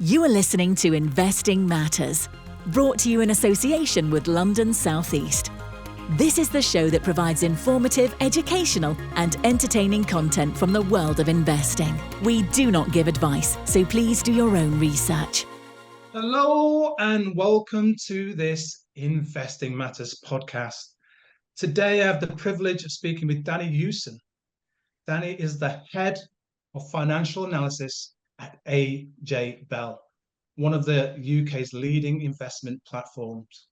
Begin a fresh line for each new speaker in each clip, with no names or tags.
You are listening to Investing Matters, brought to you in association with London South East. This is the show that provides informative, educational and entertaining content from the world of investing. We do not give advice, so please do your own research.
Hello and welcome to this Investing Matters podcast. Today I have the privilege of speaking with Danni Hewson. Danni is the head of financial analysis at AJ Bell, one of the UK's leading investment platforms.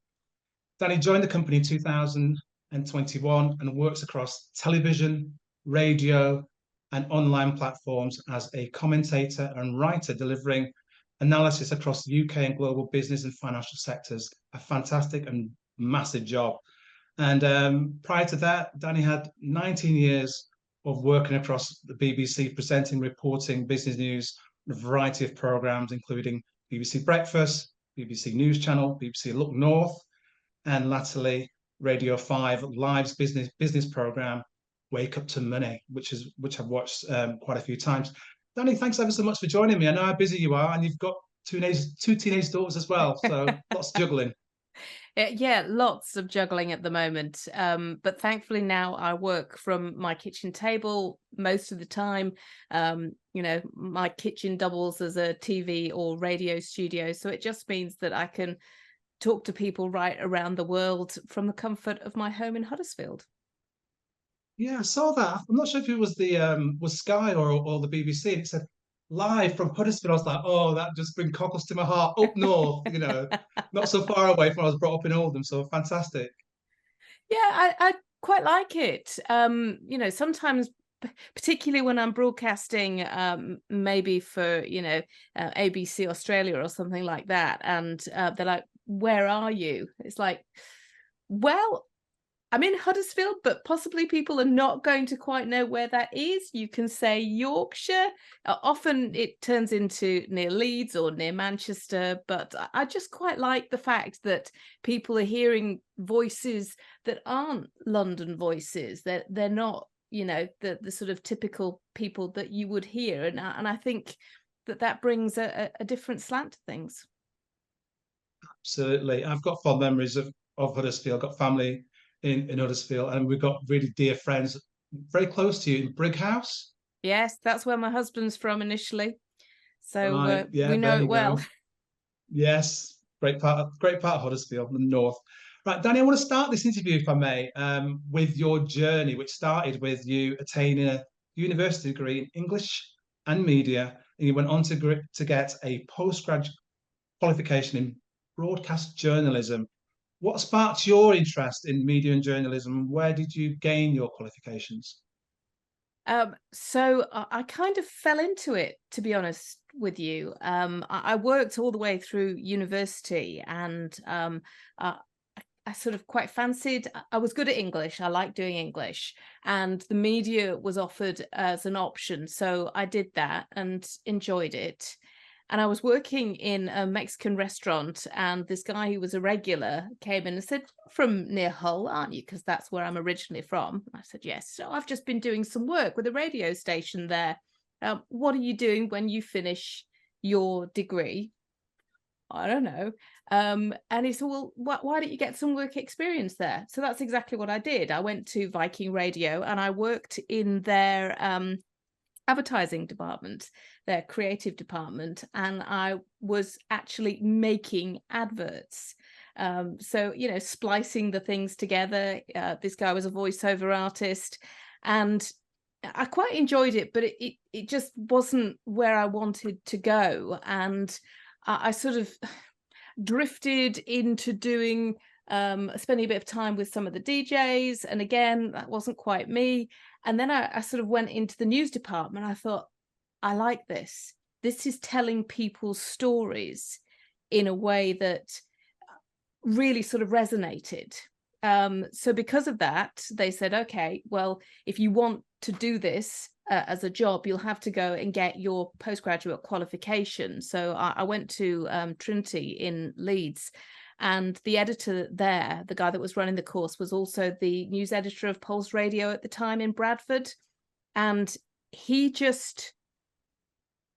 Danni joined the company in 2021 and works across television, radio, and online platforms as a commentator and writer, delivering analysis across UK and global business and financial sectors. A fantastic and massive job. And prior to that, Danni had 19 years of working across the BBC, presenting, reporting business news, a variety of programs, including BBC Breakfast, BBC News Channel, BBC Look North, and latterly Radio 5 Live's business program, Wake Up to Money, which I've watched quite a few times. Danni, thanks ever so much for joining me. I know how busy you are, and you've got two teenage daughters as well, so lots of juggling.
Yeah, lots of juggling at the moment. But thankfully now I work from my kitchen table most of the time. My kitchen doubles as a TV or radio studio. So it just means that I can talk to people right around the world from the comfort of my home in Huddersfield.
Yeah, I saw that. I'm not sure if it was was Sky or the BBC. And it said live from Huddersfield. I was like, oh, that just brings cockles to my heart. Up north, not so far away from where I was brought up in Oldham. So fantastic.
Yeah, I quite like it. Sometimes, particularly when I'm broadcasting, maybe for ABC Australia or something like that, and they're like, "Where are you?" It's like, well, I'm in Huddersfield, but possibly people are not going to quite know where that is. You can say Yorkshire. Often it turns into near Leeds or near Manchester, but I just quite like the fact that people are hearing voices that aren't London voices. They're not, the sort of typical people that you would hear. And I think that brings a different slant to things.
Absolutely. I've got fond memories of Huddersfield. I've got family in Huddersfield, and we've got really dear friends very close to you in Brighouse.
Yes, that's where my husband's from initially, so
Right.
we know it well.
Yes, great part of Huddersfield, the north. Right, Danni, I want to start this interview, if I may, with your journey, which started with you attaining a university degree in English and media, and you went on to get a postgraduate qualification in broadcast journalism. What sparked your interest in media and journalism? Where did you gain your qualifications?
So I kind of fell into it, to be honest with you. I worked all the way through university, and I sort of quite fancied. I was good at English. I liked doing English, and the media was offered as an option. So I did that and enjoyed it. And I was working in a Mexican restaurant, and this guy who was a regular came in and said, "From near Hull, aren't you? Because that's where I'm originally from." I said, "Yes." "So I've just been doing some work with a radio station there. What are you doing when you finish your degree?" "I don't know." And he said, "Well, why don't you get some work experience there?" So that's exactly what I did. I went to Viking Radio and I worked in their advertising department, their creative department, and I was actually making adverts. Splicing the things together. This guy was a voiceover artist, and I quite enjoyed it, but it just wasn't where I wanted to go. And I sort of drifted into doing spending a bit of time with some of the DJs, and again, that wasn't quite me. And then I sort of went into the news department. I thought, I like this. This is telling people's stories in a way that really sort of resonated. So because of that, they said, okay, well, if you want to do this as a job, you'll have to go and get your postgraduate qualification. So I went to Trinity in Leeds. And the editor there, the guy that was running the course, was also the news editor of Pulse Radio at the time in Bradford. And he just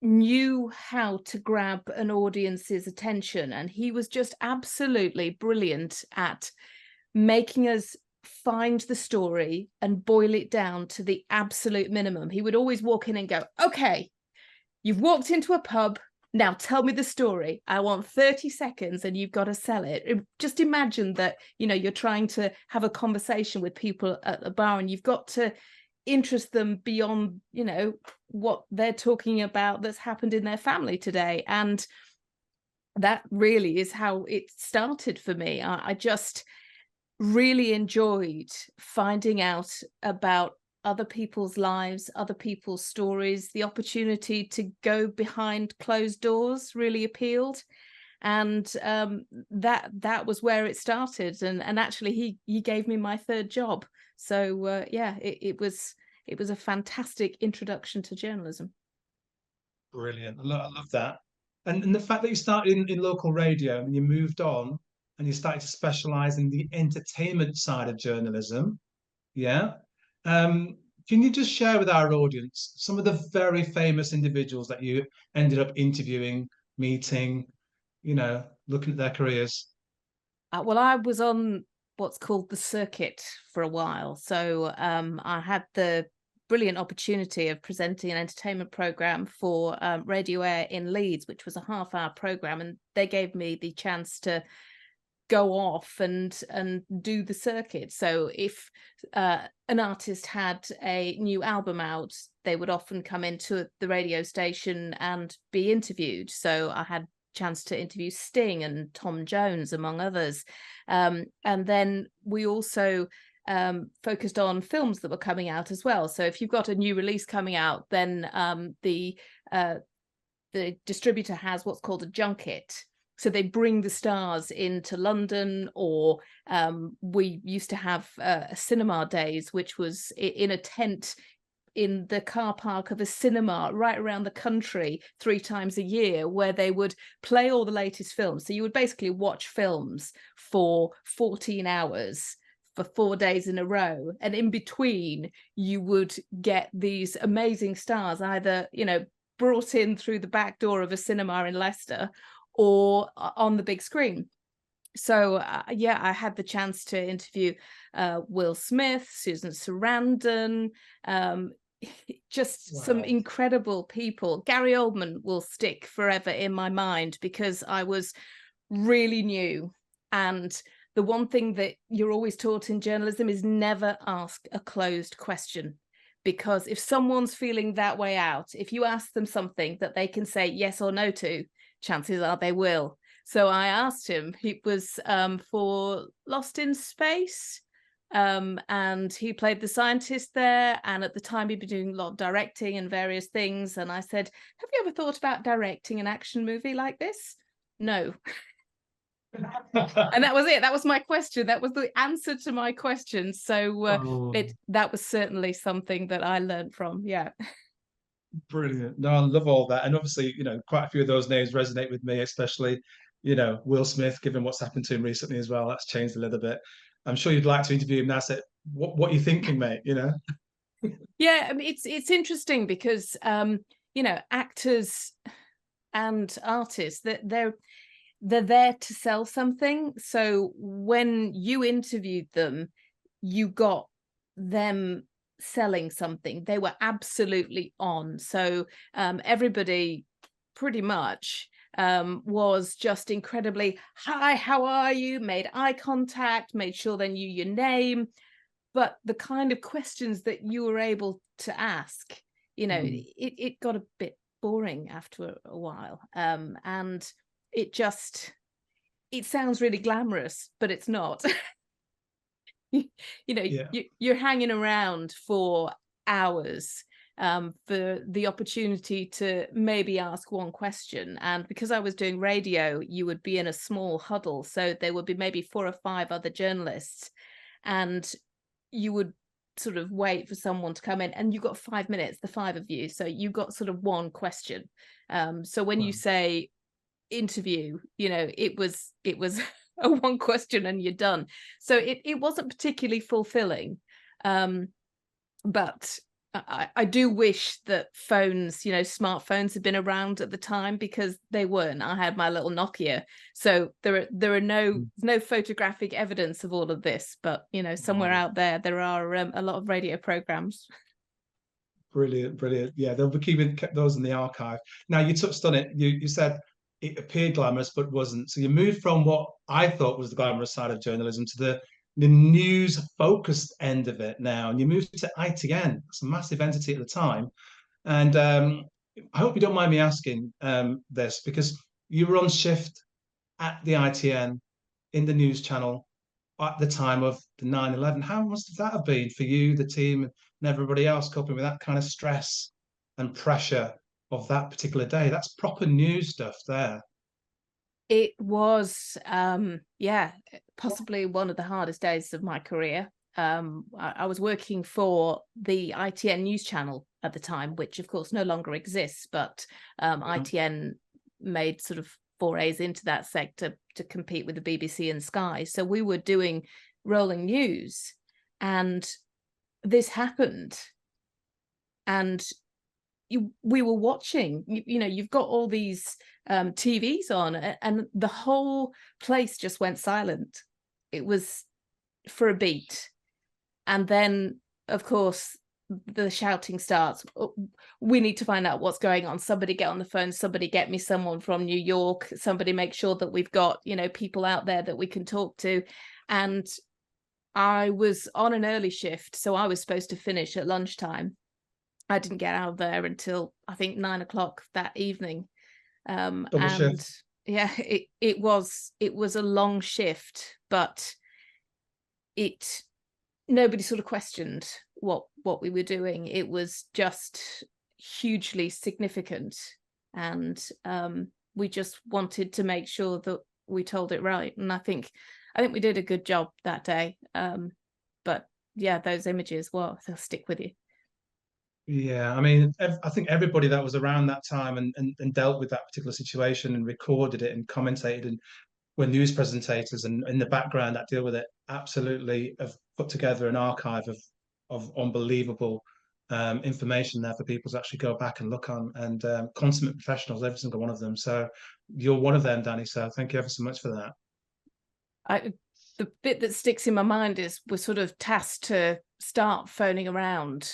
knew how to grab an audience's attention, and he was just absolutely brilliant at making us find the story and boil it down to the absolute minimum. He would always walk in and go, okay, you've walked into a pub, now tell me the story. I want 30 seconds and you've got to sell it. Just imagine that, you know, you're trying to have a conversation with people at the bar and you've got to interest them beyond, you know, what they're talking about that's happened in their family today. And that really is how it started for me. I just really enjoyed finding out about other people's lives, other people's stories. The opportunity to go behind closed doors really appealed, and that was where it started. And actually, he gave me my third job. So yeah, it was a fantastic introduction to journalism.
Brilliant. I love that. And the fact that you started in local radio and you moved on and you started to specialize in the entertainment side of journalism. Yeah. Can you just share with our audience some of the very famous individuals that you ended up interviewing, meeting, you know, looking at their careers?
Well, I was on what's called the circuit for a while. So I had the brilliant opportunity of presenting an entertainment program for Radio Air in Leeds, which was a half-hour program, and they gave me the chance to go off and do the circuit. So if an artist had a new album out, they would often come into the radio station and be interviewed. So I had chance to interview Sting and Tom Jones, among others. And then we also focused on films that were coming out as well. So if you've got a new release coming out, then the distributor has what's called a junket. So they bring the stars into London, or we used to have a cinema days, which was in a tent in the car park of a cinema right around the country 3 times a year, where they would play all the latest films. So you would basically watch films for 14 hours for 4 days in a row. And in between, you would get these amazing stars, either, you know, brought in through the back door of a cinema in Leicester or on the big screen. So yeah, I had the chance to interview Will Smith, Susan Sarandon, just
Wow.
some incredible people. Gary Oldman will stick forever in my mind because I was really new. And the one thing that you're always taught in journalism is never ask a closed question. Because if someone's feeling that way out, if you ask them something that they can say yes or no to, chances are they will. So I asked him, it was for Lost in Space, and he played the scientist there. And at the time he'd been doing a lot of directing and various things. And I said, have you ever thought about directing an action movie like this? No. And that was it. That was my question. That was the answer to my question. So that was certainly something that I learned from. Yeah.
Brilliant. No, I love all that. And obviously, you know, quite a few of those names resonate with me, especially, you know, Will Smith, given what's happened to him recently as well. That's changed a little bit. I'm sure you'd like to interview him. That's it. What are you thinking, mate? You know?
Yeah, I mean, it's interesting because you know, actors and artists, that they're there to sell something. So when you interviewed them, you got them selling something. They were absolutely on. So everybody pretty much was just incredibly, hi, how are you? Made eye contact, made sure they knew your name. But the kind of questions that you were able to ask, you know, it got a bit boring after a while. And it sounds really glamorous, but it's not. You know,
Yeah.
you're hanging around for hours for the opportunity to maybe ask one question. And because I was doing radio, you would be in a small huddle. So there would be maybe 4 or 5 other journalists, and you would sort of wait for someone to come in, and you got 5 minutes, the 5 of you. So you got sort of one question. So when you say interview, you know, it was a one question and you're done. So it wasn't particularly fulfilling, but I do wish that phones, smartphones had been around at the time, because they weren't. I had my little Nokia, so there are no photographic evidence of all of this, but somewhere
Oh,
out there are a lot of radio programs.
brilliant, brilliant. Yeah, they'll be kept those in the archive. Now, you touched on it. You said it appeared glamorous but wasn't. So you moved from what I thought was the glamorous side of journalism to the news focused end of it now, and you moved to ITN. It's a massive entity at the time. And I hope you don't mind me asking this, because you were on shift at the ITN in the news channel at the time of the 9/11. How must that have been for you, the team, and everybody else coping with that kind of stress and pressure of that particular day? That's proper news stuff there.
It was, possibly one of the hardest days of my career. I was working for the ITN news channel at the time, which of course no longer exists, but ITN made sort of forays into that sector to compete with the BBC and Sky. So we were doing rolling news, and this happened. And we were watching, you've got all these TVs on, and the whole place just went silent. It was for a beat. And then, of course, the shouting starts. We need to find out what's going on. Somebody get on the phone. Somebody get me someone from New York. Somebody make sure that we've got, people out there that we can talk to. And I was on an early shift, so I was supposed to finish at lunchtime. I didn't get out of there until I think 9 o'clock that evening.
Double shift.
Yeah, it was a long shift, but nobody sort of questioned what we were doing. It was just hugely significant, and we just wanted to make sure that we told it right. And I think we did a good job that day. But yeah, those images, well, they'll stick with you.
Yeah, I mean, I think everybody that was around that time and dealt with that particular situation and recorded it and commentated, and were news presentators and in the background that deal with it, absolutely have put together an archive of unbelievable information there for people to actually go back and look on, and consummate professionals, every single one of them. So you're one of them, Danny. So thank you ever so much for that.
The bit that sticks in my mind is we're sort of tasked to start phoning around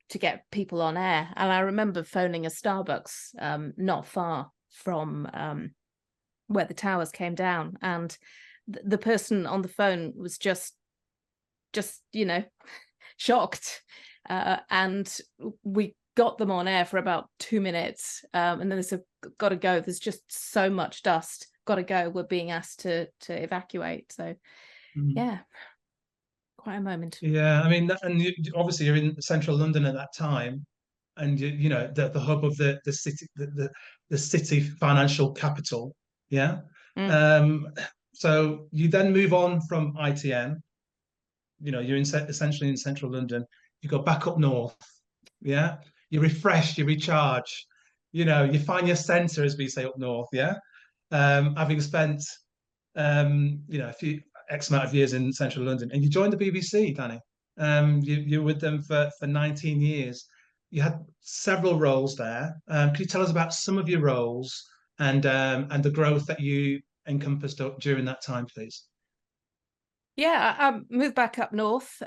to get people on air. And I remember phoning a Starbucks not far from where the towers came down, and the person on the phone was just shocked, and we got them on air for about 2 minutes, and then they said, gotta go, there's just so much dust, gotta go, we're being asked to evacuate. So yeah, quite a moment.
Yeah, I mean, and obviously you're in central London at that time, and the hub of the city, the city financial capital. Yeah. So you then move on from ITN. You're essentially in central London. You go back up north. Yeah. You refresh, you recharge. You find your centre, as we say up north. Yeah. Having spent a few X amount of years in central London, and you joined the BBC, Danny. You were with them for 19 years. You had several roles there. Could you tell us about some of your roles and the growth that you encompassed during that time, please?
Yeah, I moved back up north.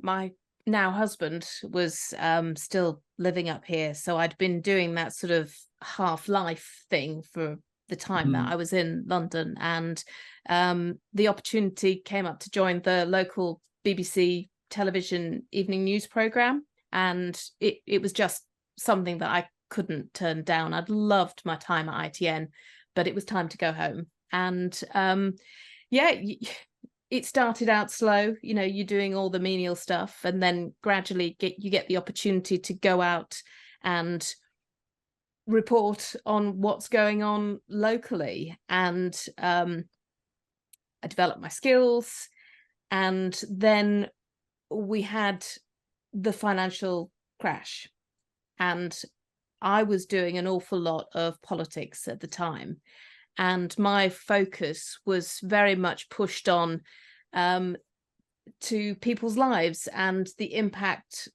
My now husband was still living up here, so I'd been doing that sort of half-life thing for the time that I was in London, and the opportunity came up to join the local BBC television evening news program, and it was just something that I couldn't turn down. I'd loved my time at ITN, but it was time to go home. And it started out slow, you're doing all the menial stuff, and then gradually you get the opportunity to go out and report on what's going on locally. And I developed my skills, and then we had the financial crash, and I was doing an awful lot of politics at the time, and my focus was very much pushed on to people's lives and the impact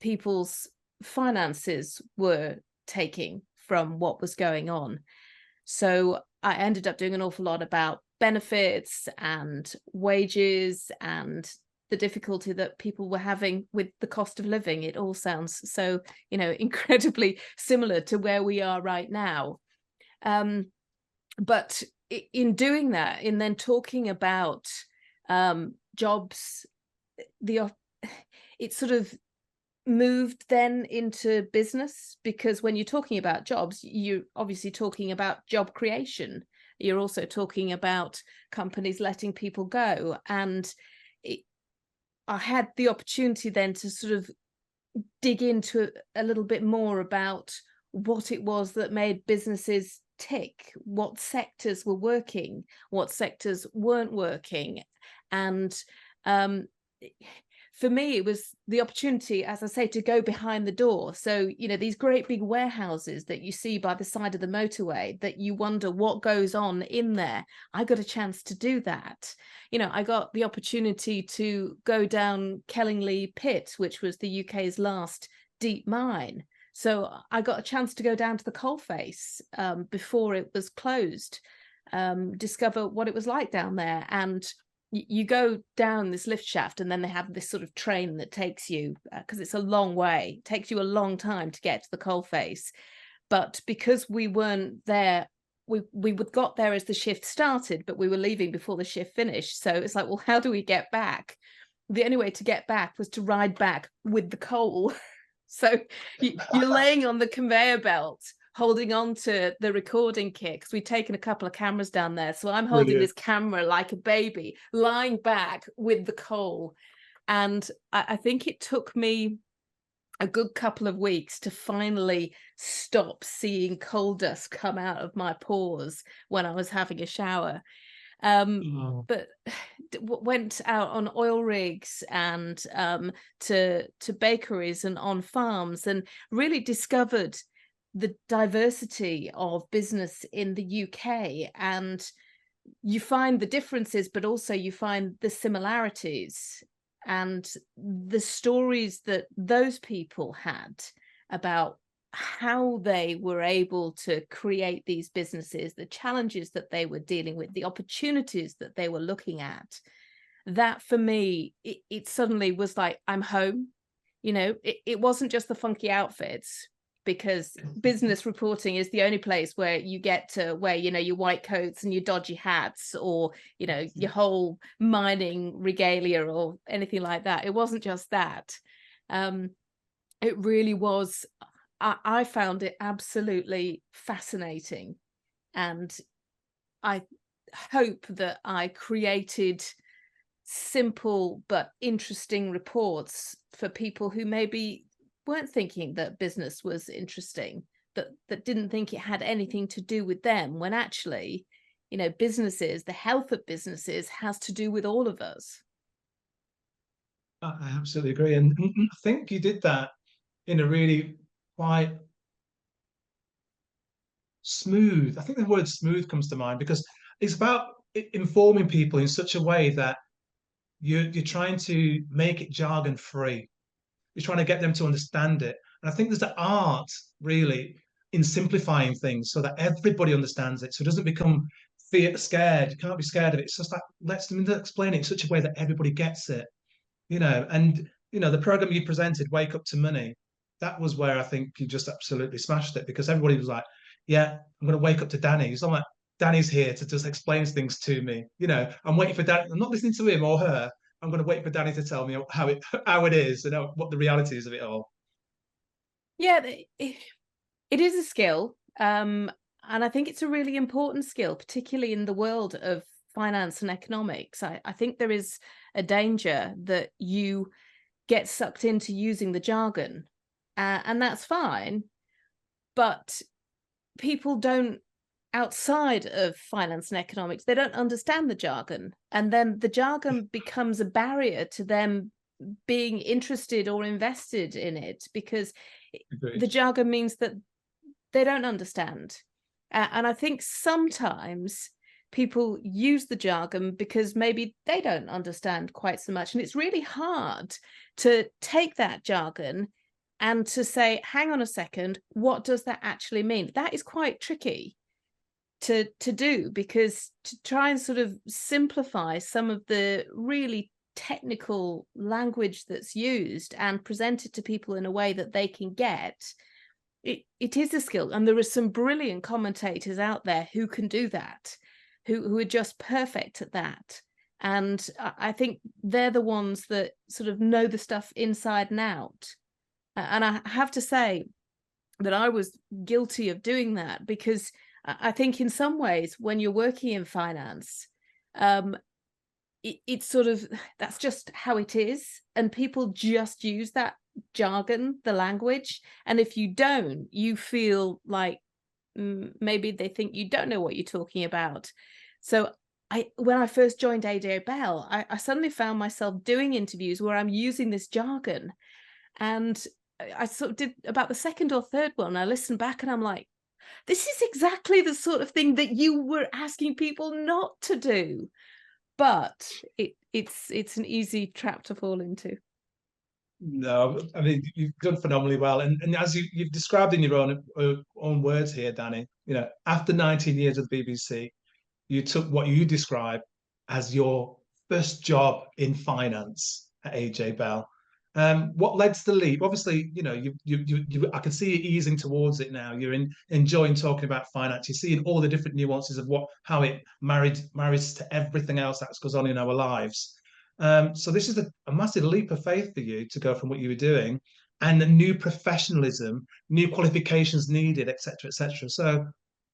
people's finances were taking from what was going on. So I ended up doing an awful lot about benefits and wages and the difficulty that people were having with the cost of living. It all sounds so, incredibly similar to where we are right now. But in doing that, in then talking about jobs, it sort of moved then into business, because when you're talking about jobs, you're obviously talking about job creation. You're also talking about companies letting people go. And I had the opportunity then to sort of dig into a little bit more about what it was that made businesses tick, what sectors were working, what sectors weren't working. And for me, it was the opportunity, as I say, to go behind the door. So, these great big warehouses that you see by the side of the motorway that you wonder what goes on in there. I got a chance to do that. I got the opportunity to go down Kellingley Pit, which was the UK's last deep mine. So I got a chance to go down to the coalface before it was closed, discover what it was like down there. And you go down this lift shaft, and then they have this sort of train that takes you, because it's a long way, takes you a long time to get to the coalface. But because we weren't there, we got there as the shift started, but we were leaving before the shift finished. So it's like, well, how do we get back? The only way to get back was to ride back with the coal. So you're laying on the conveyor belt, holding on to the recording kit, because we'd taken a couple of cameras down there. So I'm holding this camera like a baby, lying back with the coal. And I think it took me a good couple of weeks to finally stop seeing coal dust come out of my pores when I was having a shower. But went out on oil rigs and to bakeries and on farms, and really discovered the diversity of business in the UK. And you find the differences, but also you find the similarities and the stories that those people had about how they were able to create these businesses, the challenges that they were dealing with, the opportunities that they were looking at. That for me, it suddenly was like, I'm home. It wasn't just the funky outfits, because business reporting is the only place where you get to wear, your white coats and your dodgy hats, or, your whole mining regalia or anything like that. It wasn't just that. It really was. I found it absolutely fascinating. And I hope that I created simple but interesting reports for people who maybe weren't thinking that business was interesting, that didn't think it had anything to do with them, when actually, businesses, the health of businesses has to do with all of us.
I absolutely agree. And I think you did that in a really quite smooth, I think the word smooth comes to mind, because it's about informing people in such a way that you're trying to make it jargon free. You're trying to get them to understand it. And I think there's an art really in simplifying things so that everybody understands it. So it doesn't become scared. You can't be scared of it. It's just like, let's explain it in such a way that everybody gets it. And the program you presented, Wake Up to Money, that was where I think you just absolutely smashed it, because everybody was like, yeah, I'm going to wake up to Danny. So I'm like, Danny's here to just explain things to me. I'm waiting for Danny. I'm not listening to him or her. I'm going to wait for Danny to tell me how it is and what the reality is of it all.
Yeah, it is a skill. And I think it's a really important skill, particularly in the world of finance and economics. I think there is a danger that you get sucked into using the jargon, and that's fine. But people don't, outside of finance and economics, they don't understand the jargon. And then the jargon becomes a barrier to them being interested or invested in it, because the jargon means that they don't understand. And I think sometimes people use the jargon because maybe they don't understand quite so much. And it's really hard to take that jargon and to say, hang on a second, what does that actually mean? That is quite tricky to do, because to try and sort of simplify some of the really technical language that's used and present it to people in a way that they can get, it is a skill. And there are some brilliant commentators out there who can do that, who are just perfect at that. And I think they're the ones that sort of know the stuff inside and out. And I have to say that I was guilty of doing that, because I think in some ways when you're working in finance, it's sort of, that's just how it is. And people just use that jargon, the language. And if you don't, you feel like maybe they think you don't know what you're talking about. So when I first joined AJ Bell, I suddenly found myself doing interviews where I'm using this jargon. And I sort of did about the second or third one. I listened back and I'm like, this is exactly the sort of thing that you were asking people not to do. But it's an easy trap to fall into.
No, I mean, you've done phenomenally well. And as you've described in your own words here, Danny, after 19 years with the BBC, you took what you describe as your first job in finance at AJ Bell. What led to the leap? Obviously, I can see you easing towards it now. You're enjoying talking about finance. You're seeing all the different nuances of how it marries to everything else that goes on in our lives. So this is a massive leap of faith for you to go from what you were doing and the new professionalism, new qualifications needed, etc., etc. So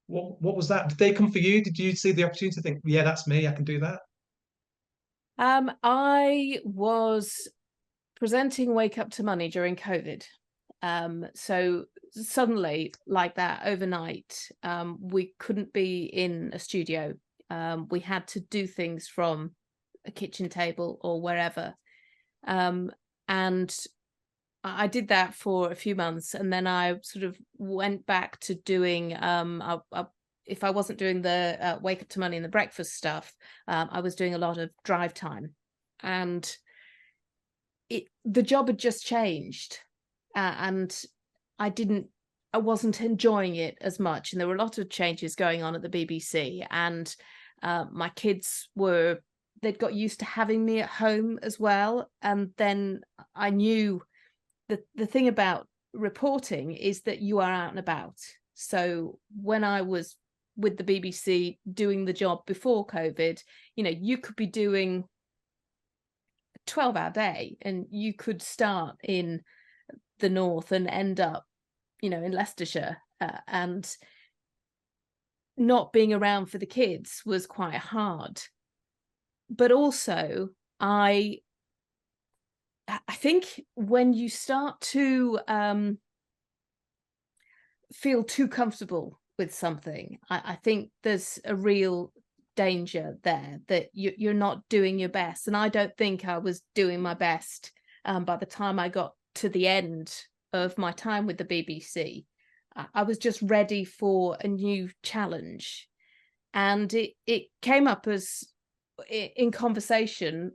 what was that? Did they come for you? Did you see the opportunity to think, yeah, that's me, I can do that?
I was presenting Wake Up to Money during COVID. So suddenly, like that, overnight, we couldn't be in a studio. We had to do things from a kitchen table or wherever. And I did that for a few months, and then I sort of went back to doing, if I wasn't doing the Wake Up to Money and the breakfast stuff, I was doing a lot of drive time. And the job had just changed, and I wasn't enjoying it as much. And there were a lot of changes going on at the BBC, and my kids they'd got used to having me at home as well. And then I knew the thing about reporting is that you are out and about. So when I was with the BBC doing the job before COVID, you could be doing 12-hour day, and you could start in the north and end up in Leicestershire, and not being around for the kids was quite hard. But also I think when you start to feel too comfortable with something, I think there's a real danger there that you're not doing your best. And I don't think I was doing my best by the time I got to the end of my time with the BBC. I was just ready for a new challenge. And it came up as in conversation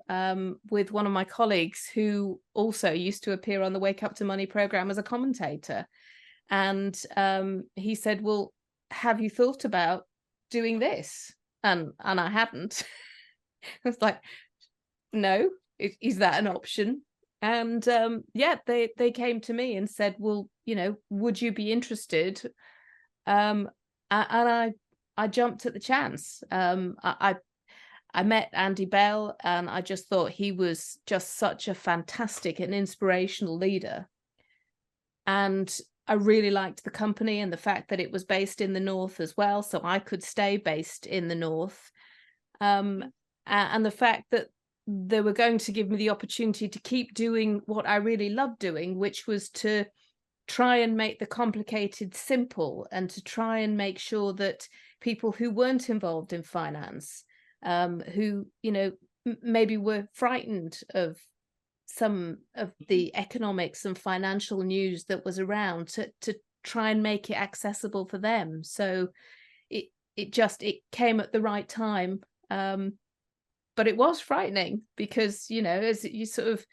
with one of my colleagues who also used to appear on the Wake Up to Money program as a commentator. And he said, well, have you thought about doing this? And I hadn't. I was like, no, is that an option? And they came to me and said, well, would you be interested? And I jumped at the chance. I met Andy Bell, and I just thought he was just such a fantastic and inspirational leader. And I really liked the company and the fact that it was based in the north as well, so I could stay based in the north. And the fact that they were going to give me the opportunity to keep doing what I really loved doing, which was to try and make the complicated simple, and to try and make sure that people who weren't involved in finance, who maybe were frightened of some of the economics and financial news that was around, to try and make it accessible for them. So it came at the right time, but it was frightening because as you sort of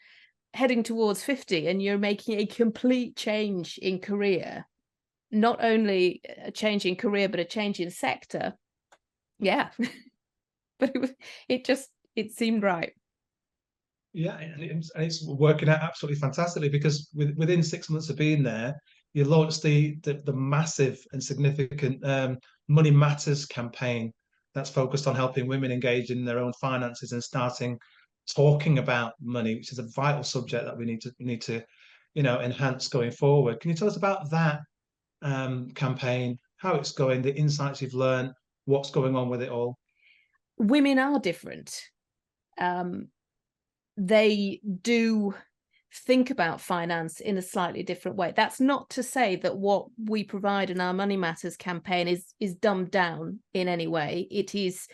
heading towards 50 and you're making a complete change in career, not only a change in career, but a change in sector. Yeah. But it seemed right.
Yeah, and it's working out absolutely fantastically, because within 6 months of being there, you launched the massive and significant Money Matters campaign that's focused on helping women engage in their own finances and starting talking about money, which is a vital subject that we need to enhance going forward. Can you tell us about that campaign, how it's going, the insights you've learned, what's going on with it all?
Women are different. They do think about finance in a slightly different way. That's not to say that what we provide in our Money Matters campaign is dumbed down in any way. It is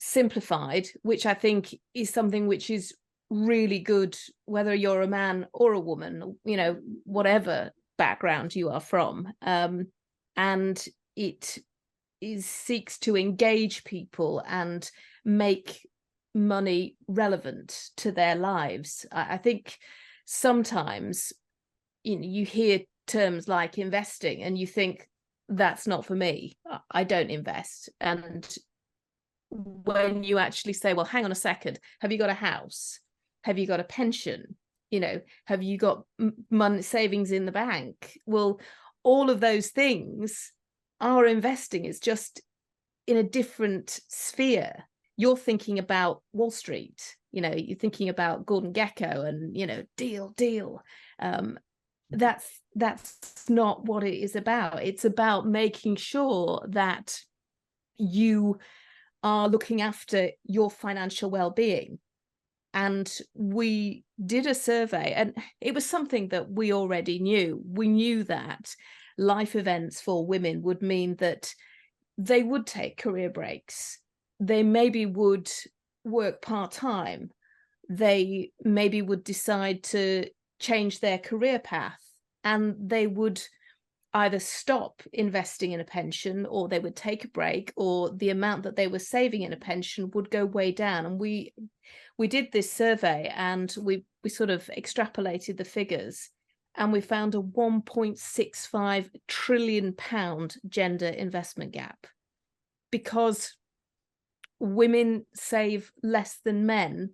simplified, which I think is something which is really good, whether you're a man or a woman, whatever background you are from. And it seeks to engage people and make money relevant to their lives. I think sometimes you hear terms like investing and you think, that's not for me, I don't invest. And when you actually say, well, hang on a second, have you got a house? Have you got a pension? Have you got money savings in the bank? Well, all of those things are investing. It's just in a different sphere. You're thinking about Wall Street, you're thinking about Gordon Gekko and, deal. That's not what it is about. It's about making sure that you are looking after your financial well-being. And we did a survey, and it was something that we already knew. We knew that life events for women would mean that they would take career breaks. They maybe would work part-time. They maybe would decide to change their career path, and they would either stop investing in a pension, or they would take a break, or the amount that they were saving in a pension would go way down. And we did this survey, and we sort of extrapolated the figures, and we found a 1.65 trillion pound gender investment gap, because women save less than men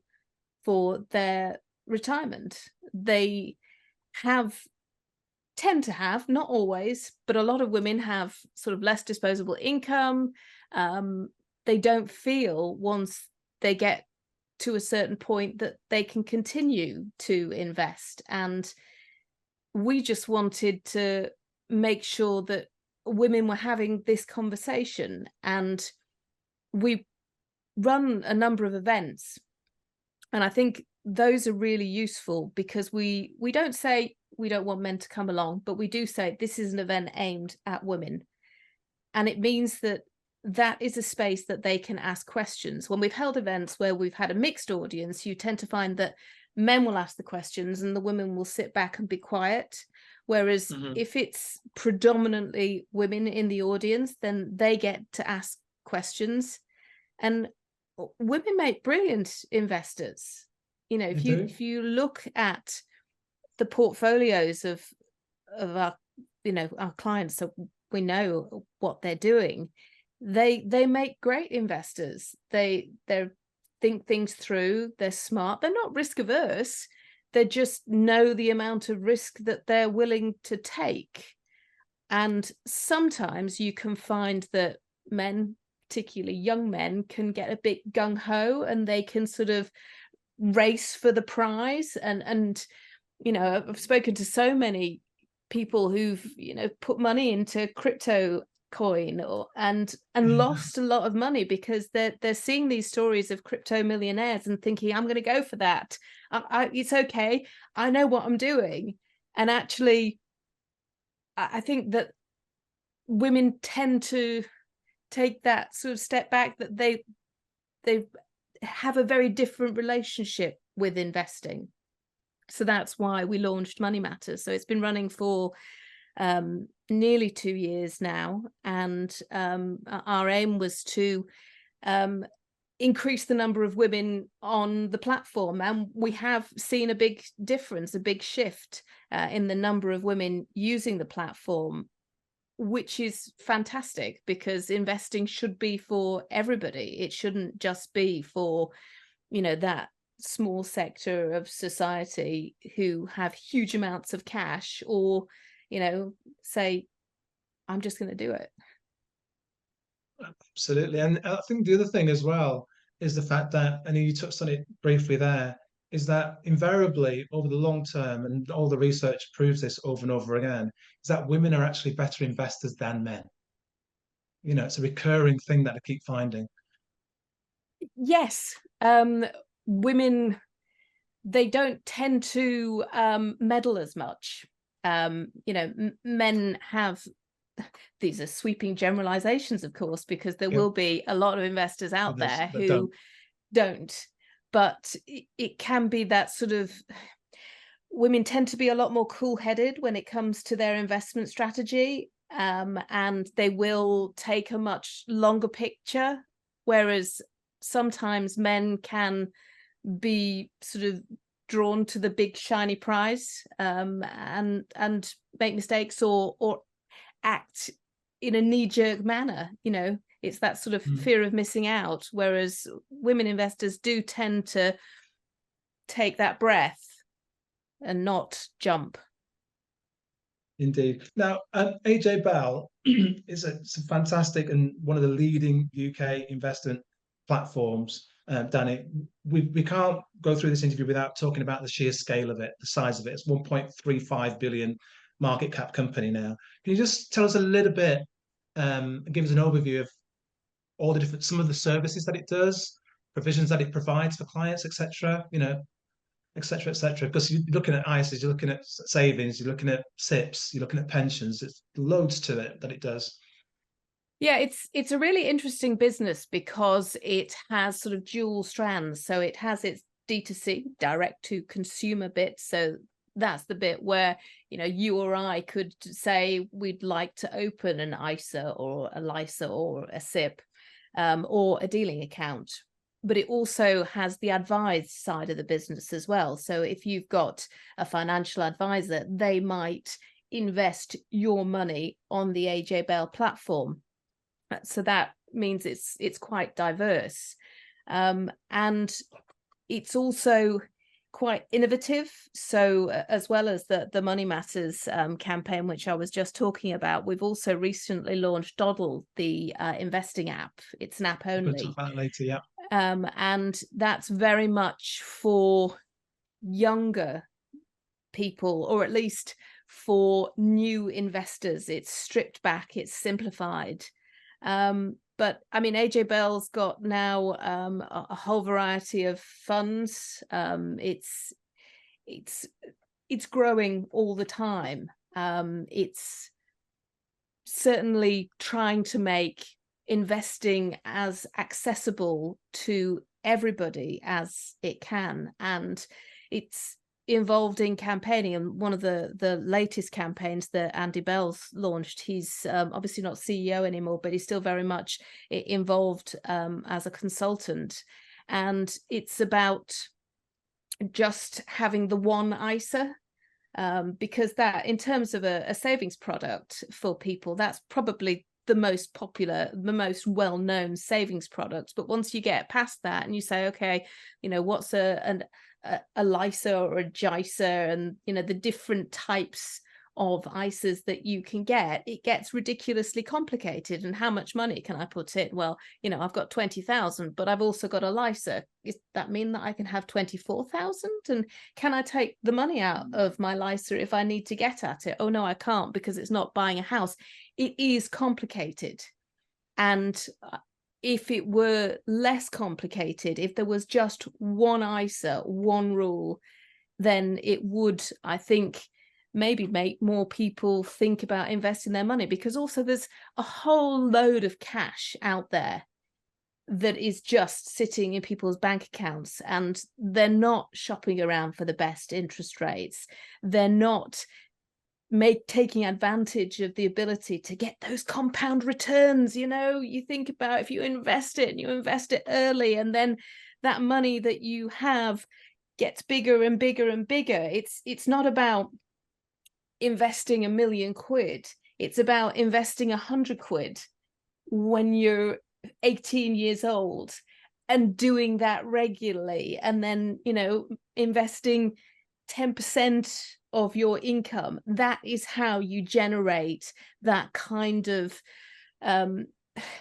for their retirement. They tend to have, not always, but a lot of women have sort of less disposable income. They don't feel, once they get to a certain point, that they can continue to invest. And we just wanted to make sure that women were having this conversation. And we run a number of events, and I think those are really useful, because we don't say we don't want men to come along, but we do say this is an event aimed at women. And it means that is a space that they can ask questions. When we've held events where we've had a mixed audience, you tend to find that men will ask the questions and the women will sit back and be quiet. Whereas if it's predominantly women in the audience, then they get to ask questions. And women make brilliant investors. If you look at the portfolios of our our clients, so we know what they're doing, they make great investors. They think things through, they're smart, they're not risk averse, they just know the amount of risk that they're willing to take. And sometimes you can find that men, particularly young men, can get a bit gung-ho, and they can sort of race for the prize. And I've spoken to so many people who've put money into crypto coin and lost a lot of money, because they're seeing these stories of crypto millionaires and thinking, I'm going to go for that. It's okay, I know what I'm doing. And actually, I think that women tend to take that sort of step back, that they have a very different relationship with investing. So that's why we launched Money Matters. So it's been running for nearly 2 years now, and our aim was to increase the number of women on the platform, and we have seen a big difference, a big shift in the number of women using the platform, which is fantastic, because investing should be for everybody. It shouldn't just be for, that small sector of society who have huge amounts of cash, or say, I'm just going to do it.
Absolutely. And I think the other thing as well is the fact that, and you touched on it briefly there, is that invariably over the long term, and all the research proves this over and over again, is that women are actually better investors than men. It's a recurring thing that I keep finding.
Yes. Women, they don't tend to meddle as much. Men have, these are sweeping generalizations, of course, because there will be a lot of investors out there who don't. But it can be that sort of, women tend to be a lot more cool-headed when it comes to their investment strategy, and they will take a much longer picture, whereas sometimes men can be sort of drawn to the big shiny prize, and make mistakes or act in a knee-jerk manner. It's that sort of fear of missing out, whereas women investors do tend to take that breath and not jump.
Indeed. Now, AJ Bell is a fantastic and one of the leading UK investment platforms. Danny, we can't go through this interview without talking about the sheer scale of it, the size of it. It's 1.35 billion market cap company now. Can you just tell us a little bit, and give us an overview of all the different, some of the services that it does, provisions that it provides for clients, etc. Et cetera. Because you're looking at ISAs, you're looking at savings, you're looking at SIPs, you're looking at pensions. It's loads to it that it does.
Yeah, it's a really interesting business because it has sort of dual strands. So it has its D2C, direct to consumer bit. So that's the bit where, you or I could say we'd like to open an ISA or a LISA or a SIP, or a dealing account. But it also has the advised side of the business as well. So if you've got a financial advisor, they might invest your money on the AJ Bell platform. So that means it's quite diverse, and it's also quite innovative. So as well as the Money Matters campaign, which I was just talking about, we've also recently launched Doddle, the investing app. It's an app only.
We'll talk about that later, yeah.
And that's very much for younger people, or at least for new investors. It's stripped back, it's simplified. But I mean, AJ Bell's got now a whole variety of funds. It's growing all the time. It's certainly trying to make investing as accessible to everybody as it can, and it's involved in campaigning. And one of the latest campaigns that Andy Bell's launched, he's obviously not CEO anymore, but he's still very much involved as a consultant, and it's about just having the one ISA, because that, in terms of a savings product for people, that's probably the most popular, the most well-known savings product. But once you get past that and you say, okay, what's a LISA or a JISA, and the different types of ISAs that you can get, it gets ridiculously complicated. And how much money can I put in? Well, I've got 20,000, but I've also got a LISA. Does that mean that I can have 24,000? And can I take the money out of my LISA if I need to get at it? Oh no, I can't, because it's not buying a house. It is complicated. And if it were less complicated, if there was just one ISA, one rule, then it would, I think, maybe make more people think about investing their money. Because also there's a whole load of cash out there that is just sitting in people's bank accounts, and they're not shopping around for the best interest rates. They're not taking advantage of the ability to get those compound returns. You think about if you invest it and you invest it early, and then that money that you have gets bigger and bigger and bigger. It's not about investing £1 million. It's about investing 100 quid when you're 18 years old and doing that regularly, and then investing 10% of your income. That is how you generate that kind of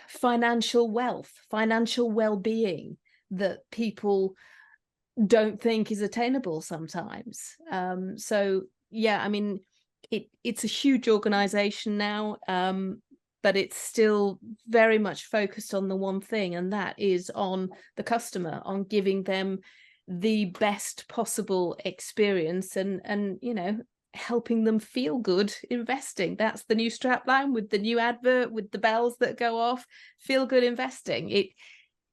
financial wealth, financial well-being that people don't think is attainable sometimes. So yeah, I mean, it's a huge organization now, but it's still very much focused on the one thing, and that is on the customer, on giving them the best possible experience, and helping them feel good investing. That's the new strapline with the new advert with the bells that go off. Feel good investing.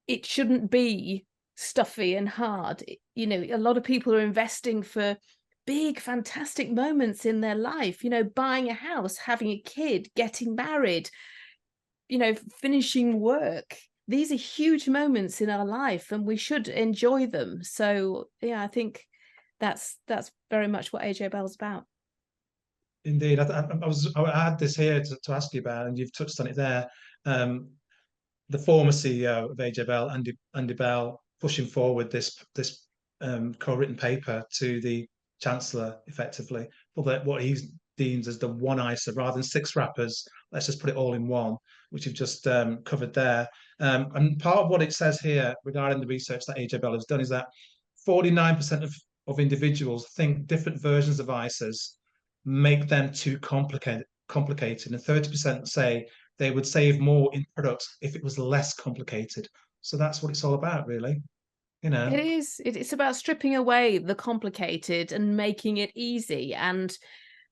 It shouldn't be stuffy and hard. A lot of people are investing for big fantastic moments in their life, buying a house, having a kid, getting married, finishing work. These are huge moments in our life, and we should enjoy them. So yeah, I think that's very much what AJ Bell's about.
Indeed. I had this here to ask you about, and you've touched on it there. The former CEO of AJ Bell, Andy Bell, pushing forward this co-written paper to the Chancellor, effectively, for what he deems as the one ISA rather than 6 wrappers. Let's just put it all in one, which you've just covered there. And part of what it says here regarding the research that AJ Bell has done is that 49% of individuals think different versions of ISAs make them too complicated, and 30% say they would save more in products if it was less complicated. So that's what it's all about, really.
It is. It's about stripping away the complicated and making it easy and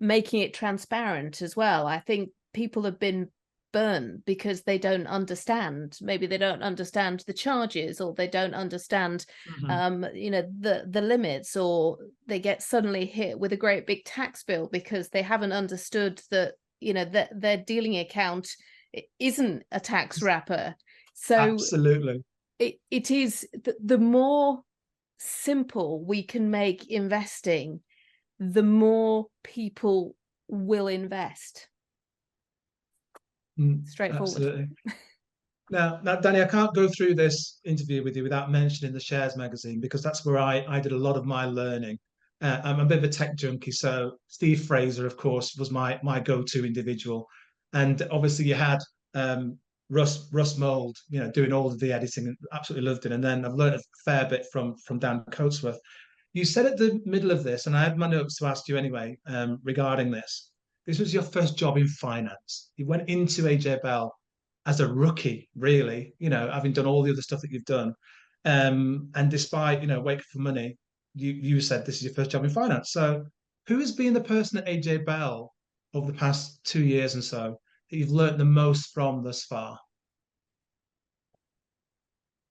making it transparent as well. I think people have been burned because they don't understand. Maybe they don't understand the charges, or they don't understand, the limits, or they get suddenly hit with a great big tax bill because they haven't understood that, that their dealing account isn't a tax wrapper. So
absolutely.
It is the more simple we can make investing, the more people will invest. Straightforward.
Absolutely. Now, Danny, I can't go through this interview with you without mentioning the Shares magazine, because that's where I did a lot of my learning. I'm a bit of a tech junkie, so Steve Fraser, of course, was my go-to individual, and obviously you had Russ Mould, doing all of the editing, and absolutely loved it. And then I've learned a fair bit from Dan Coatsworth. You said at the middle of this, and I had my notes to ask you anyway, regarding this. This was your first job in finance. You went into AJ Bell as a rookie, really, having done all the other stuff that you've done. And despite, Wake for Money, you said this is your first job in finance. So who has been the person at AJ Bell over the past 2 years and so that you've learned the most from thus far?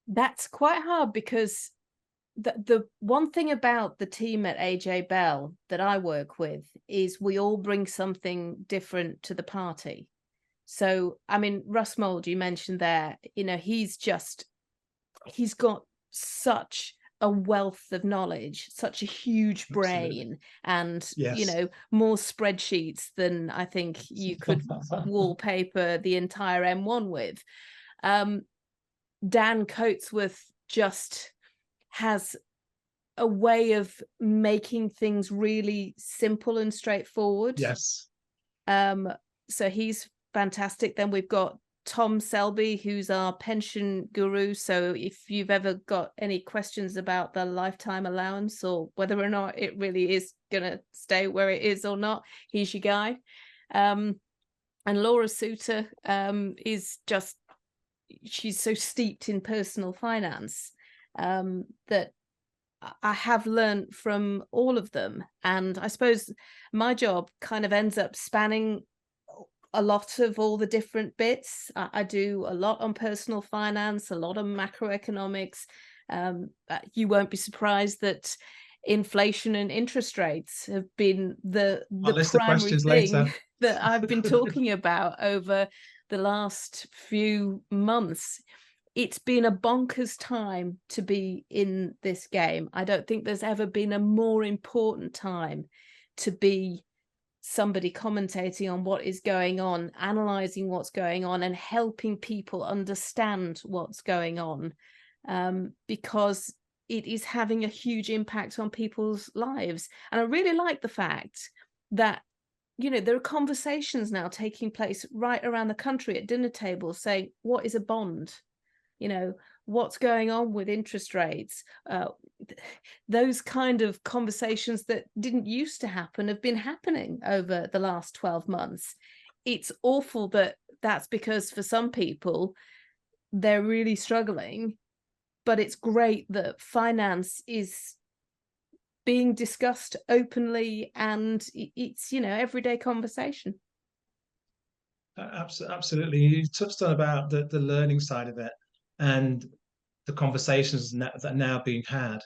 That's quite hard, because the one thing about the team at AJ Bell that I work with is we all bring something different to the party. So, I mean, Russ Mould, you mentioned there, he's got such a wealth of knowledge, such a huge brain. Absolutely. And,
yes.
More spreadsheets than I think you could wallpaper the entire M1 with. Dan Coatsworth just has a way of making things really simple and straightforward.
Yes.
So he's fantastic. Then we've got Tom Selby, who's our pension guru. So if you've ever got any questions about the lifetime allowance, or whether or not it really is going to stay where it is or not, he's your guy. And Laura Suter is just, she's so steeped in personal finance that I have learned from all of them. And I suppose my job kind of ends up spanning a lot of all the different bits. I do a lot on personal finance, a lot on macroeconomics. You won't be surprised that inflation and interest rates have been the
list of
primary
questions
thing
later.
that I've been talking about over the last few months. It's been a bonkers time to be in this game. I don't think there's ever been a more important time to be somebody commentating on what is going on, analysing what's going on, and helping people understand what's going on, because it is having a huge impact on people's lives. And I really like the fact that, there are conversations now taking place right around the country at dinner tables saying, what is a bond? What's going on with interest rates? Those kind of conversations that didn't used to happen have been happening over the last 12 months. It's awful that that's because for some people, they're really struggling, but it's great that finance is being discussed openly, and it's, everyday conversation.
Absolutely. You touched on about the learning side of it and the conversations that are now being had.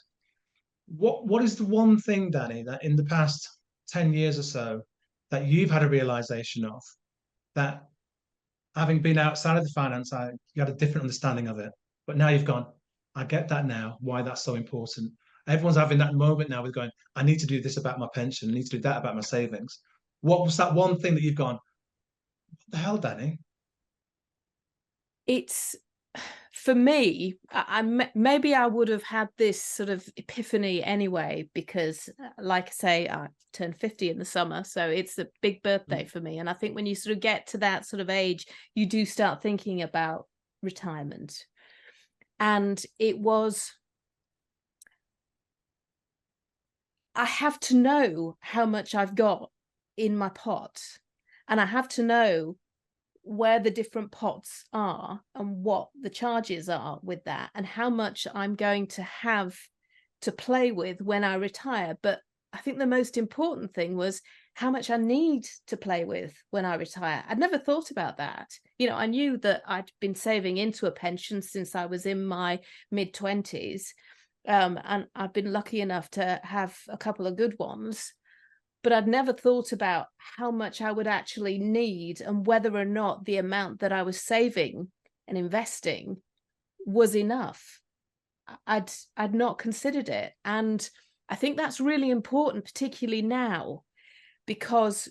What is the one thing, Danni, that in the past 10 years or so that you've had a realization of, that having been outside of the finance side, you had a different understanding of it, but now you've gone, I get that now, why that's so important. Everyone's having that moment now with going, I need to do this about my pension, I need to do that about my savings. What was that one thing that you've gone, what the hell, Danni?
It's, for me, maybe I would have had this sort of epiphany anyway, because like I say, I turned 50 in the summer, so it's a big birthday for me. And I think when you sort of get to that sort of age, you do start thinking about retirement. And it was, I have to know how much I've got in my pot, and I have to know where the different pots are and what the charges are with that, and how much I'm going to have to play with when I retire. But I think the most important thing was how much I need to play with when I retire. I'd never thought about that. I knew that I'd been saving into a pension since I was in my mid-20s, and I've been lucky enough to have a couple of good ones. But I'd never thought about how much I would actually need, and whether or not the amount that I was saving and investing was enough. I'd not considered it. And I think that's really important, particularly now, because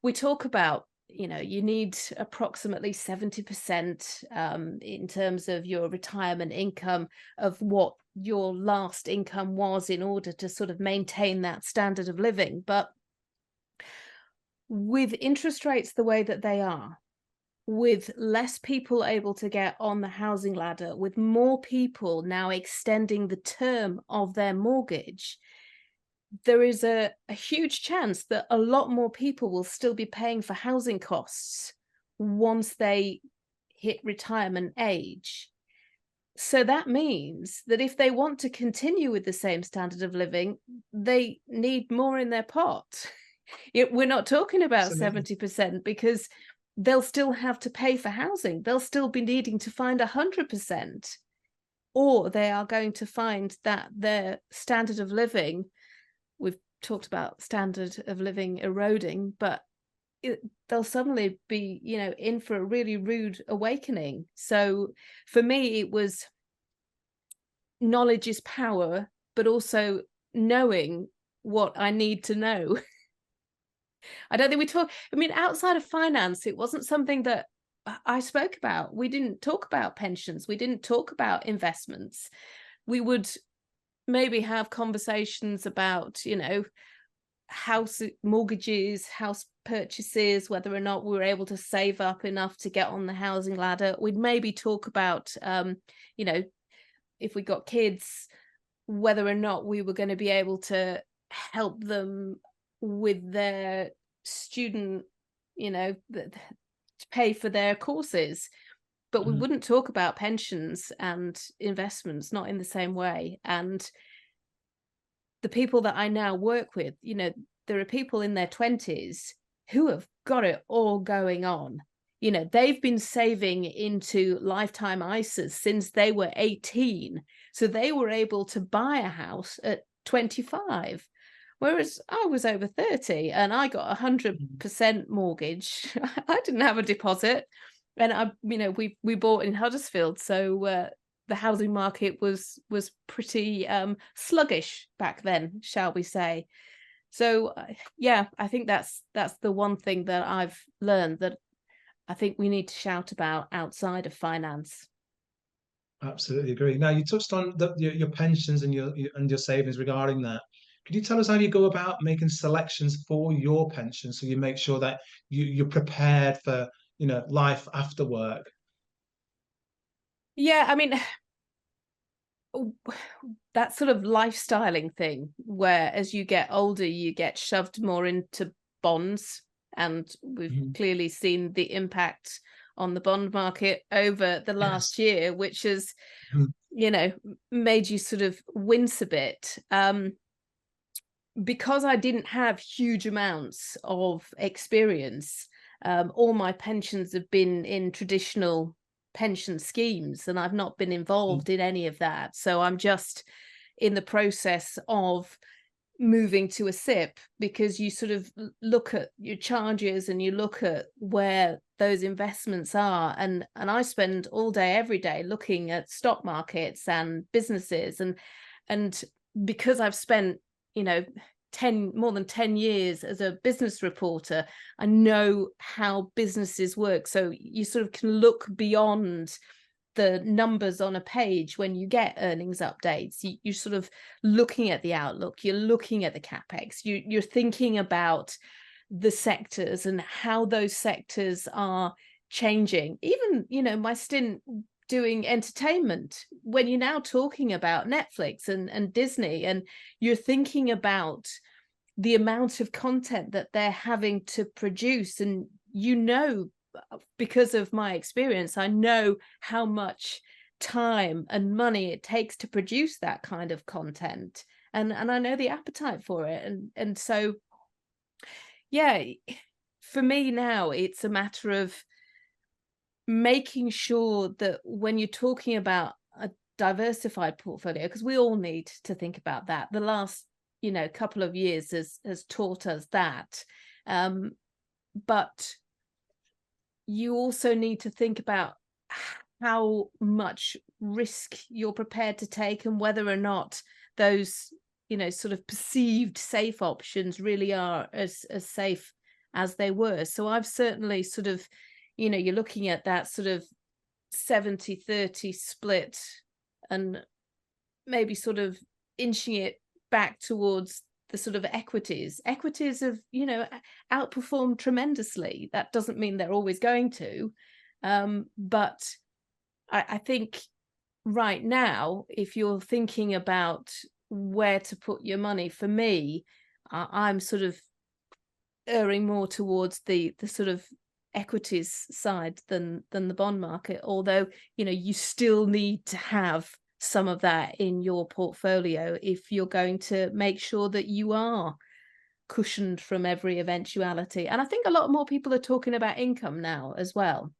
we talk about, you need approximately 70% in terms of your retirement income of what your last income was, in order to sort of maintain that standard of living. But with interest rates the way that they are, with less people able to get on the housing ladder, with more people now extending the term of their mortgage, there is a huge chance that a lot more people will still be paying for housing costs once they hit retirement age. So that means that if they want to continue with the same standard of living, they need more in their pot. We're not talking about 70%, because they'll still have to pay for housing. They'll still be needing to find 100%, or they are going to find that their standard of living, we've talked about standard of living eroding, but they'll suddenly be, in for a really rude awakening. So for me, it was knowledge is power, but also knowing what I need to know. I don't think outside of finance, it wasn't something that I spoke about. We didn't talk about pensions. We didn't talk about investments. We would maybe have conversations about, house mortgages, house purchases, whether or not we were able to save up enough to get on the housing ladder. We'd maybe talk about, if we got kids, whether or not we were going to be able to help them with their student, to pay for their courses. But we wouldn't talk about pensions and investments, not in the same way. And the people that I now work with, there are people in their 20s who have got it all going on. They've been saving into lifetime ISAs since they were 18. So they were able to buy a house at 25. Whereas I was over 30 and I got 100% mortgage. I didn't have a deposit. And we bought in Huddersfield. So the housing market was pretty sluggish back then, shall we say. So yeah, I think that's the one thing that I've learned that I think we need to shout about outside of finance.
Absolutely agree. Now, you touched on your pensions and your savings regarding that. Could you tell us how you go about making selections for your pension so you make sure that you're prepared for life after work?
Yeah, I mean, that sort of lifestyling thing where as you get older, you get shoved more into bonds. And we've clearly seen the impact on the bond market over the last year, which has, made you sort of wince a bit. Because I didn't have huge amounts of experience, all my pensions have been in traditional pension schemes, and I've not been involved in any of that. So I'm just in the process of moving to a SIP, because you sort of look at your charges and you look at where those investments are. And I spend all day, every day looking at stock markets and businesses. And because I've spent, more than 10 years as a business reporter, I know how businesses work. So you sort of can look beyond the numbers on a page when you get earnings updates. You're sort of looking at the outlook, you're looking at the capex, you're thinking about the sectors and how those sectors are changing. Even, my stint doing entertainment, when you're now talking about Netflix and Disney, and you're thinking about the amount of content that they're having to produce, and because of my experience, I know how much time and money it takes to produce that kind of content, and I know the appetite for it, and so yeah, for me now it's a matter of making sure that when you're talking about a diversified portfolio, because we all need to think about that. The last couple of years has taught us that, but you also need to think about how much risk you're prepared to take, and whether or not those sort of perceived safe options really are as safe as they were. So I've certainly sort of, you're looking at that sort of 70-30 split, and maybe sort of inching it back towards the sort of equities have outperformed tremendously. That doesn't mean they're always going to, but I think right now, if you're thinking about where to put your money, for me, I'm sort of erring more towards the sort of equities side than the bond market, although you still need to have some of that in your portfolio if you're going to make sure that you are cushioned from every eventuality. And I think a lot more people are talking about income now as well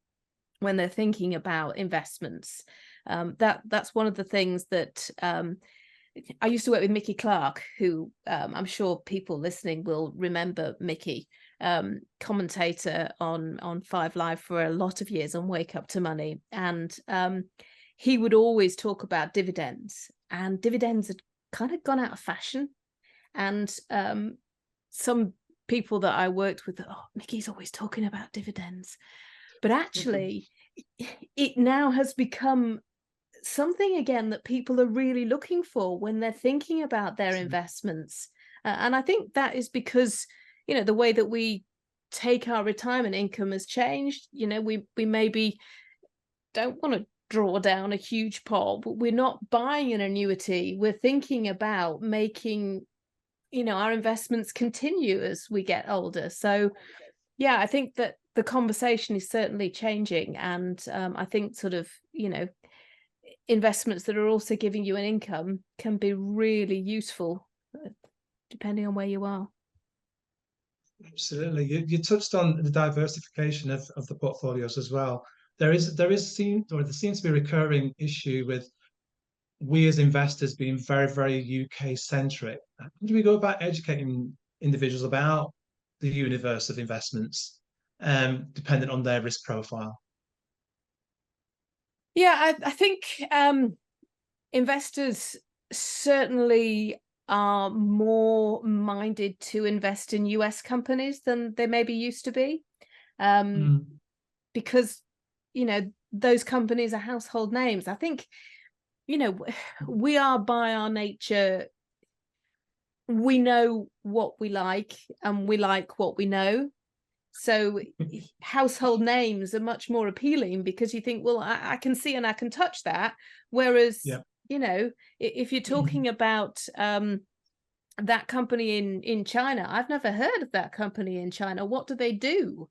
when they're thinking about investments. That's one of the things that I used to work with Mickey Clark, who I'm sure people listening will remember Mickey, commentator on 5 Live for a lot of years on Wake Up to Money. And he would always talk about dividends, and dividends had kind of gone out of fashion. And some people that I worked with, Mickey's always talking about dividends. But actually, it now has become something again that people are really looking for when they're thinking about their investments. And I think that is because, the way that we take our retirement income has changed. We maybe don't want to draw down a huge pot, but we're not buying an annuity. We're thinking about making, our investments continue as we get older. So yeah, I think that the conversation is certainly changing. And I think sort of, investments that are also giving you an income can be really useful depending on where you are.
Absolutely. You touched on the diversification of the portfolios as well. There seems to be a recurring issue with we as investors being very, very UK centric, how do we go about educating individuals about the universe of investments, dependent on their risk profile?
Yeah, I think investors certainly are more minded to invest in US companies than they maybe used to be, because, you know, those companies are household names. I think, you know, we are by our nature, we know what we like and we like what we know. So household names are much more appealing because you think, well, I can see and I can touch that. Whereas,
Yeah.
you know, if you're talking about that company in China, I've never heard of that company in China. What do they do?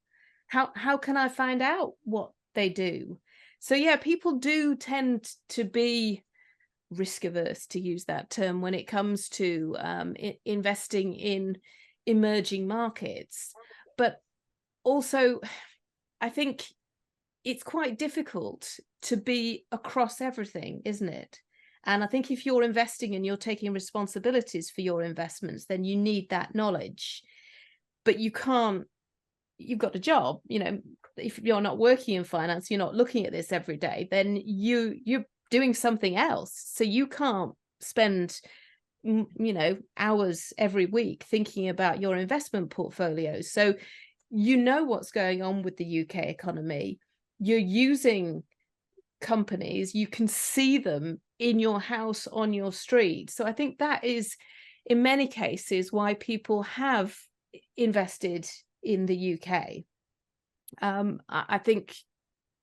How can I find out what they do? So yeah, people do tend to be risk averse, to use that term, when it comes to investing in emerging markets. But also, I think it's quite difficult to be across everything, isn't it? And I think if you're investing and you're taking responsibilities for your investments, then you need that knowledge. But you can't, you've got a job, you know, if you're not working in finance, you're not looking at this every day, then you're doing something else. So you can't spend, you know, hours every week thinking about your investment portfolio. So you know what's going on with the UK economy. You're using companies, you can see them in your house, on your street. So I think that is, in many cases, why people have invested in the UK. I think,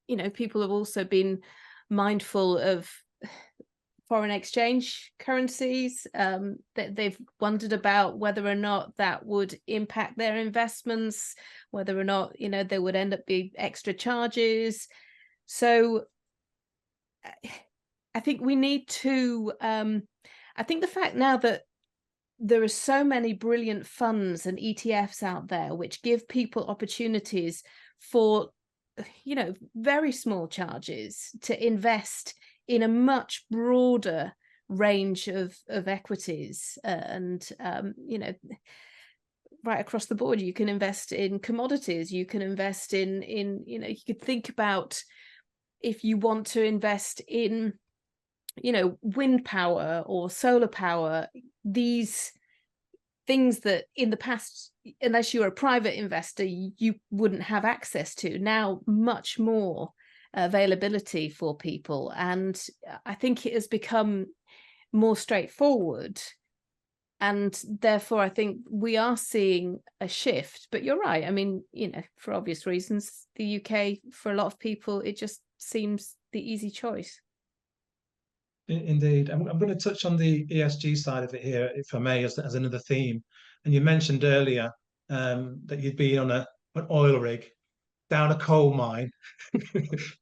you know, people have also been mindful of foreign exchange currencies, that they've wondered about whether or not that would impact their investments, whether or not, you know, there would end up being extra charges. So I think we need to, I think the fact now that there are so many brilliant funds and ETFs out there which give people opportunities for, you know, very small charges to invest in a much broader range of equities, and you know, right across the board. You can invest in commodities, you can invest in you know, you could think about if you want to invest in, you know, wind power or solar power, these things that in the past, unless you were a private investor, you wouldn't have access to. Now much more availability for people, and I think it has become more straightforward, and therefore I think we are seeing a shift. But you're right, I mean, you know, for obvious reasons, the UK, for a lot of people, it just seems the easy choice.
Indeed. I'm going to touch on the ESG side of it here, if I may, as another theme. And you mentioned earlier that you'd been on an oil rig down a coal mine,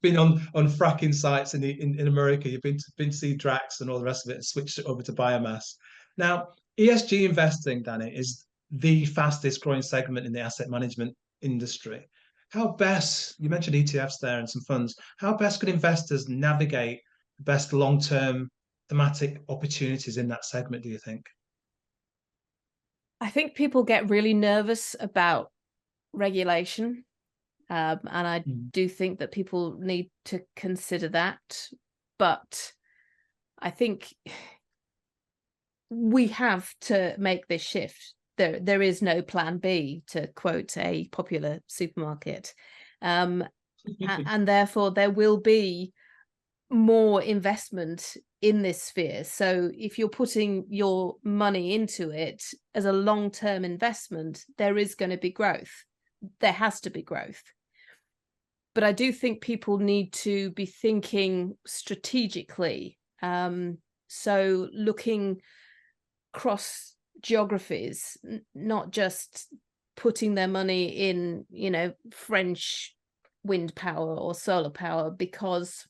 been on fracking sites in America. You've been to see Drax and all the rest of it, and switched it over to biomass. Now, ESG investing, Danny, is the fastest growing segment in the asset management industry. How best, you mentioned ETFs there and some funds, how best could investors navigate the best long-term thematic opportunities in that segment, do you think?
I think people get really nervous about regulation. And I do think that people need to consider that. But I think we have to make this shift. There is no plan B, to quote a popular supermarket. And therefore there will be more investment in this sphere. So if you're putting your money into it as a long-term investment, there is going to be growth. There has to be growth. But I do think people need to be thinking strategically. So looking across geographies, not just putting their money in, you know, French wind power or solar power, because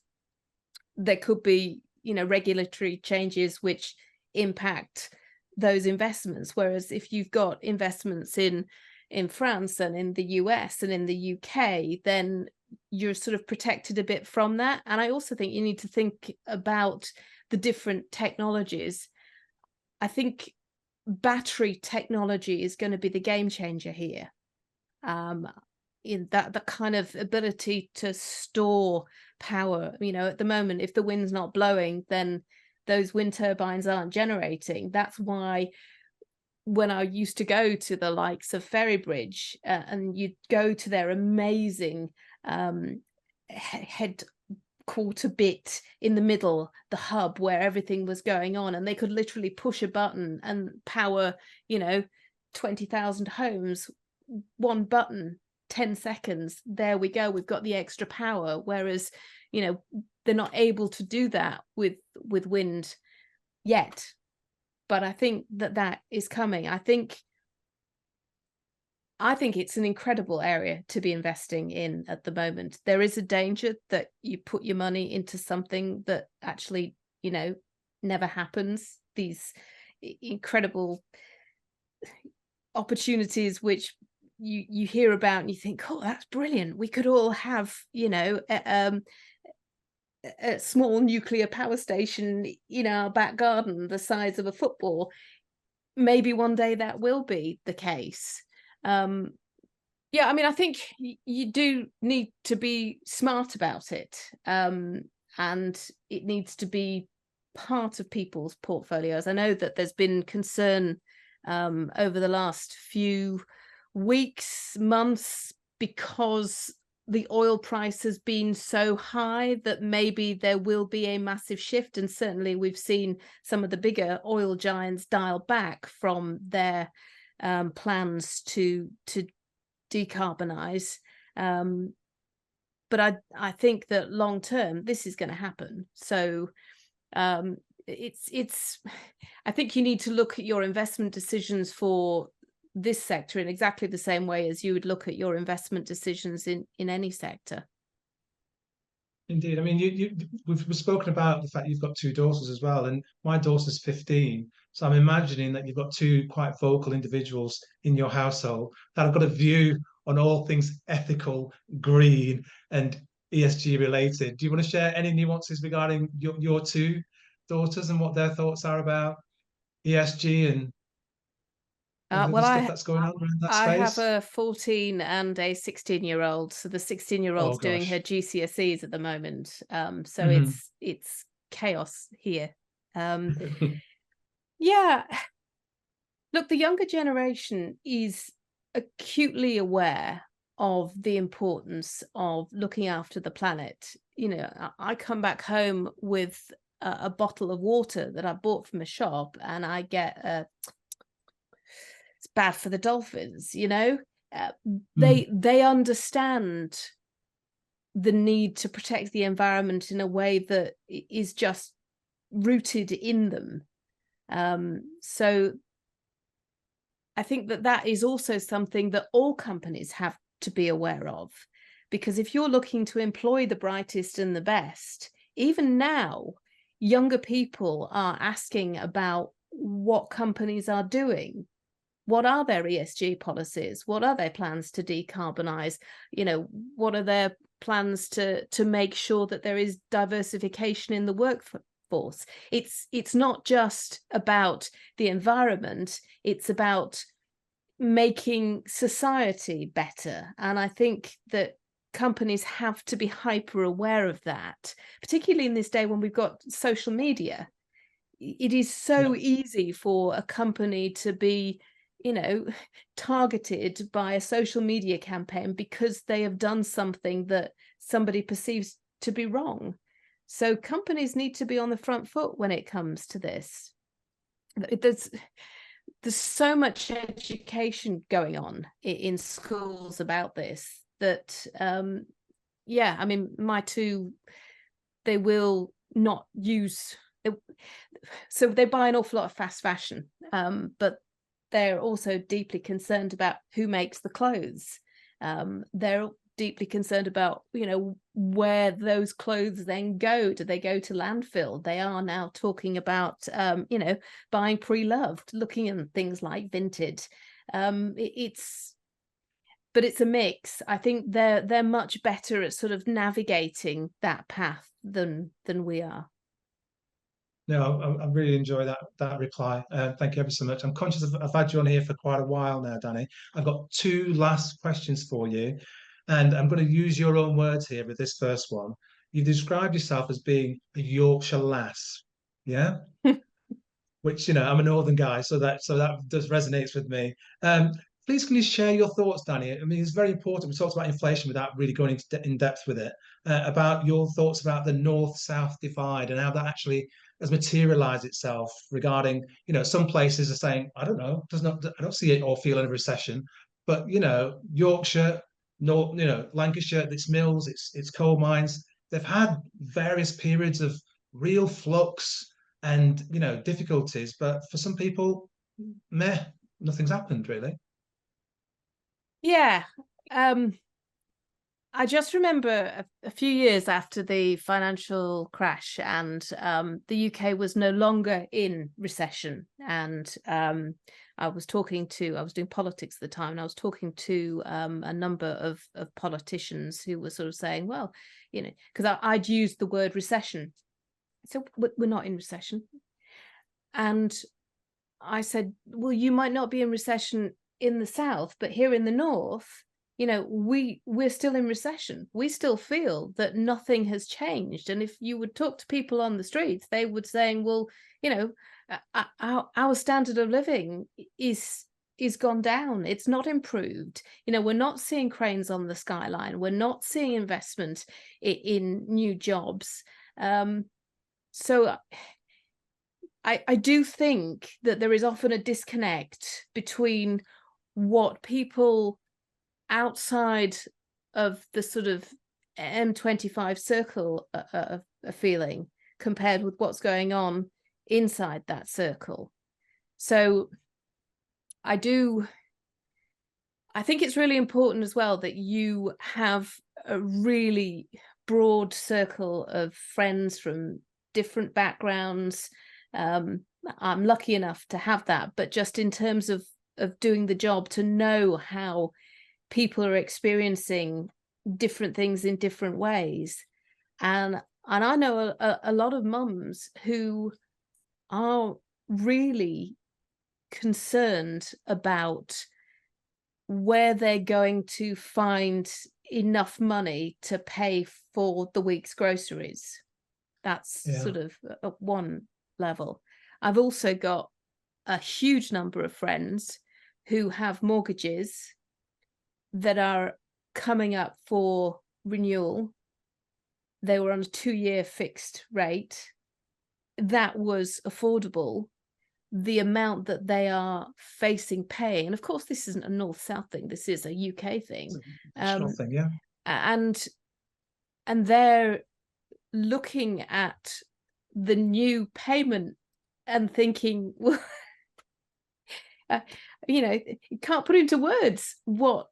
there could be, you know, regulatory changes which impact those investments. Whereas if you've got investments in France and in the US and in the UK, then you're sort of protected a bit from that. And I also think you need to think about the different technologies, I think battery technology is going to be the game changer here. In that the kind of ability to store power, at the moment, if the wind's not blowing, then those wind turbines aren't generating. That's why when I used to go to the likes of Ferrybridge, and you'd go to their amazing headquarter bit in the middle, the hub where everything was going on, and they could literally push a button and power 20,000 homes. One button, 10 seconds, there we go, we've got the extra power. Whereas they're not able to do that with wind yet, but I think that is coming. I think it's an incredible area to be investing in at the moment. There is a danger that you put your money into something that actually, never happens. These incredible opportunities which you hear about and you think, oh, that's brilliant. We could all have, a small nuclear power station in our back garden the size of a football. Maybe one day that will be the case. I think you do need to be smart about it, and it needs to be part of people's portfolios. I know that there's been concern over the last few weeks, months, because the oil price has been so high that maybe there will be a massive shift. And certainly we've seen some of the bigger oil giants dial back from their plans to decarbonize. But I think that long term, this is going to happen. So it's I think you need to look at your investment decisions for this sector in exactly the same way as you would look at your investment decisions in any sector.
Indeed. I mean, we've spoken about the fact you've got two daughters as well, and my daughter's 15. So I'm imagining that you've got two quite vocal individuals in your household that have got a view on all things ethical, green, and ESG related. Do you want to share any nuances regarding your two daughters and what their thoughts are about ESG and all the stuff that's going on around that space?
I have a 14 and a 16-year-old. So the 16-year-old's doing her GCSEs at the moment. So it's chaos here. Yeah. Look, the younger generation is acutely aware of the importance of looking after the planet. I come back home with a bottle of water that I bought from a shop, and I get it's bad for the dolphins. They understand the need to protect the environment in a way that is just rooted in them. So I think that is also something that all companies have to be aware of, because if you're looking to employ the brightest and the best, even now, younger people are asking about what companies are doing. What are their ESG policies? What are their plans to decarbonize? What are their plans to make sure that there is diversification in the workforce? It's not just about the environment, it's about making society better. And I think that companies have to be hyper aware of that, particularly in this day when we've got social media. It is so easy for a company to be targeted by a social media campaign because they have done something that somebody perceives to be wrong. So companies need to be on the front foot when it comes to this. There's so much education going on in schools about this that, my two, they will not use, so they buy an awful lot of fast fashion, but they're also deeply concerned about who makes the clothes. They're deeply concerned about, where those clothes then go. Do they go to landfill? They are now talking about, buying pre-loved, looking at things like Vinted. But it's a mix. I think they're much better at sort of navigating that path than we are.
No, I really enjoy that reply. Thank you ever so much. I'm conscious I've had you on here for quite a while now, Danny. I've got two last questions for you, and I'm going to use your own words here with this first one. You described yourself as being a Yorkshire lass, yeah? Which, I'm a northern guy, so that does resonates with me. Please, can you share your thoughts, Danny? I mean, it's very important. We talked about inflation without really going in depth with it. About your thoughts about the north-south divide and how that actually has materialized itself regarding, some places are saying, I don't know, I don't see it or feel in a recession, but Yorkshire, North, Lancashire, its mills, its coal mines, they've had various periods of real flux and difficulties, but for some people, meh, nothing's happened really.
Yeah. I just remember a few years after the financial crash, and the UK was no longer in recession. And I was doing politics at the time, and I was talking to a number of politicians who were sort of saying, well, because I'd used the word recession. So we're not in recession. And I said, well, you might not be in recession in the south, but here in the north, we're still in recession. We still feel that nothing has changed. And if you would talk to people on the streets, they would saying, well, our standard of living is gone down. It's not improved. We're not seeing cranes on the skyline. We're not seeing investment in new jobs. So I do think that there is often a disconnect between what people outside of the sort of M25 circle are feeling compared with what's going on inside that circle. So I think it's really important as well that you have a really broad circle of friends from different backgrounds. I'm lucky enough to have that, but just in terms of doing the job, to know how people are experiencing different things in different ways. And I know a lot of mums who are really concerned about where they're going to find enough money to pay for the week's groceries. That's sort of at one level. I've also got a huge number of friends who have mortgages that are coming up for renewal. They were on a 2-year fixed rate. That was affordable. The amount that they are facing paying, and of course this isn't a north-south thing, this is a UK thing.
Thing, yeah.
And they're looking at the new payment and thinking, well, you can't put into words what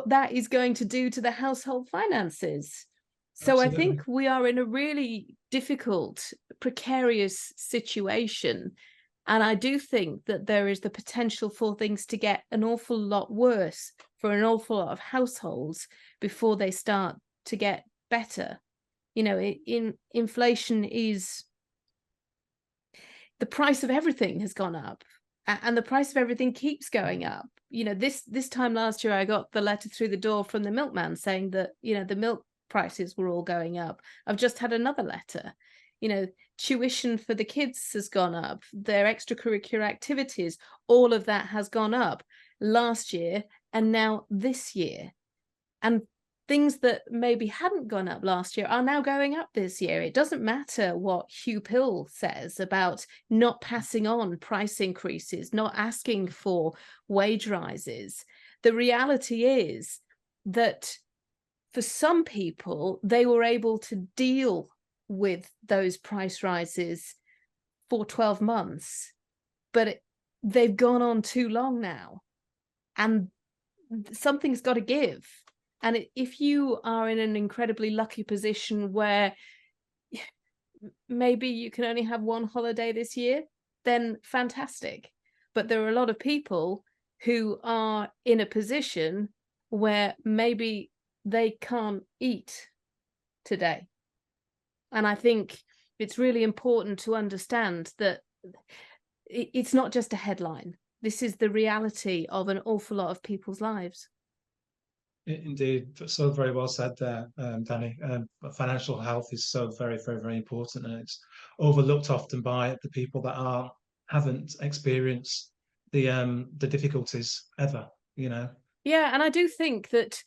that is going to do to the household finances. So absolutely. I think we are in a really difficult, precarious situation. And I do think that there is the potential for things to get an awful lot worse for an awful lot of households before they start to get better. Inflation is, the price of everything has gone up, and the price of everything keeps going up. This time last year, I got the letter through the door from the milkman saying that, the milk prices were all going up. I've just had another letter. Tuition for the kids has gone up, their extracurricular activities, all of that has gone up last year and now this year. And things that maybe hadn't gone up last year are now going up this year. It doesn't matter what Hugh Pill says about not passing on price increases, not asking for wage rises. The reality is that for some people, they were able to deal with those price rises for 12 months, but they've gone on too long now, and something's got to give. And if you are in an incredibly lucky position where maybe you can only have one holiday this year, then fantastic. But there are a lot of people who are in a position where maybe they can't eat today. And I think, it's really important to understand that it's not just a headline. This is the reality of an awful lot of people's lives.
Indeed, so very well said there, Danni. Financial health is so very, very, very important, and it's overlooked often by the people that haven't experienced the difficulties ever.
Yeah, and I do think that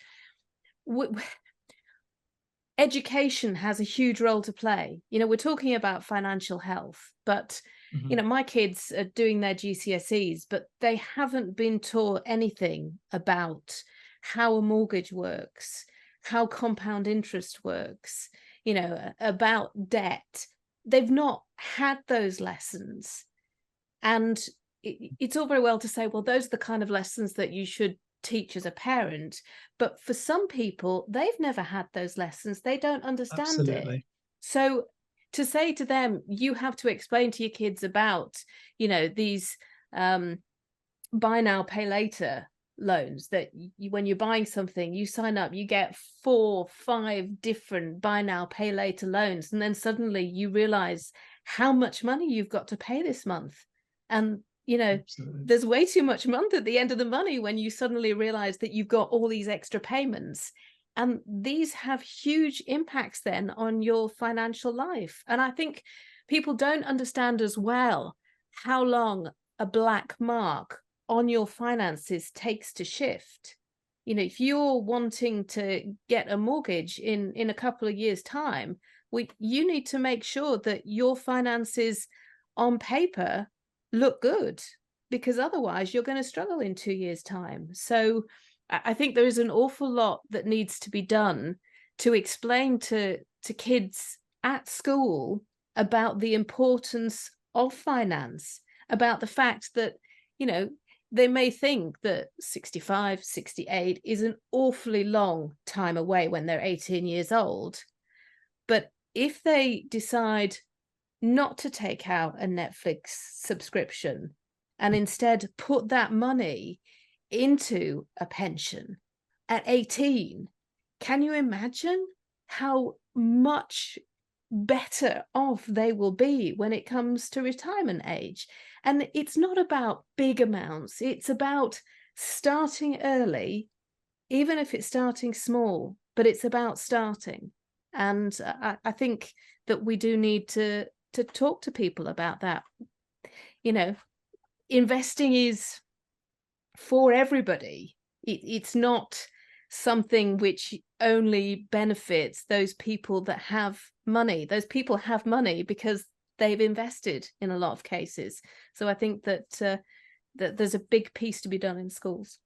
education has a huge role to play. We're talking about financial health, but my kids are doing their GCSEs, but they haven't been taught anything about how a mortgage works, how compound interest works, about debt. They've not had those lessons. And it's all very well to say, well, those are the kind of lessons that you should teach as a parent. But for some people, they've never had those lessons. They don't understand it. So to say to them, you have to explain to your kids about, these buy now, pay later loans, that when you're buying something, you sign up, you get 4, 5 different buy now, pay later loans. And then suddenly you realize how much money you've got to pay this month. And
Absolutely.
There's way too much month at the end of the money when you suddenly realize that you've got all these extra payments. And these have huge impacts then on your financial life. And I think people don't understand as well how long a black mark on your finances takes to shift. If you're wanting to get a mortgage in a couple of years' time, you need to make sure that your finances on paper look good, because otherwise you're going to struggle in 2 years' time. So I think there is an awful lot that needs to be done to explain to kids at school about the importance of finance, about the fact that, they may think that 65, 68 is an awfully long time away when they're 18 years old. But if they decide not to take out a Netflix subscription and instead put that money into a pension at 18, can you imagine how much better off they will be when it comes to retirement age? And it's not about big amounts. It's about starting early, even if it's starting small, but it's about starting. And I think that we do need to talk to people about that. Investing is for everybody. It's not something which only benefits those people that have money. Those people have money because they've invested in a lot of cases. So I think that that there's a big piece to be done in schools.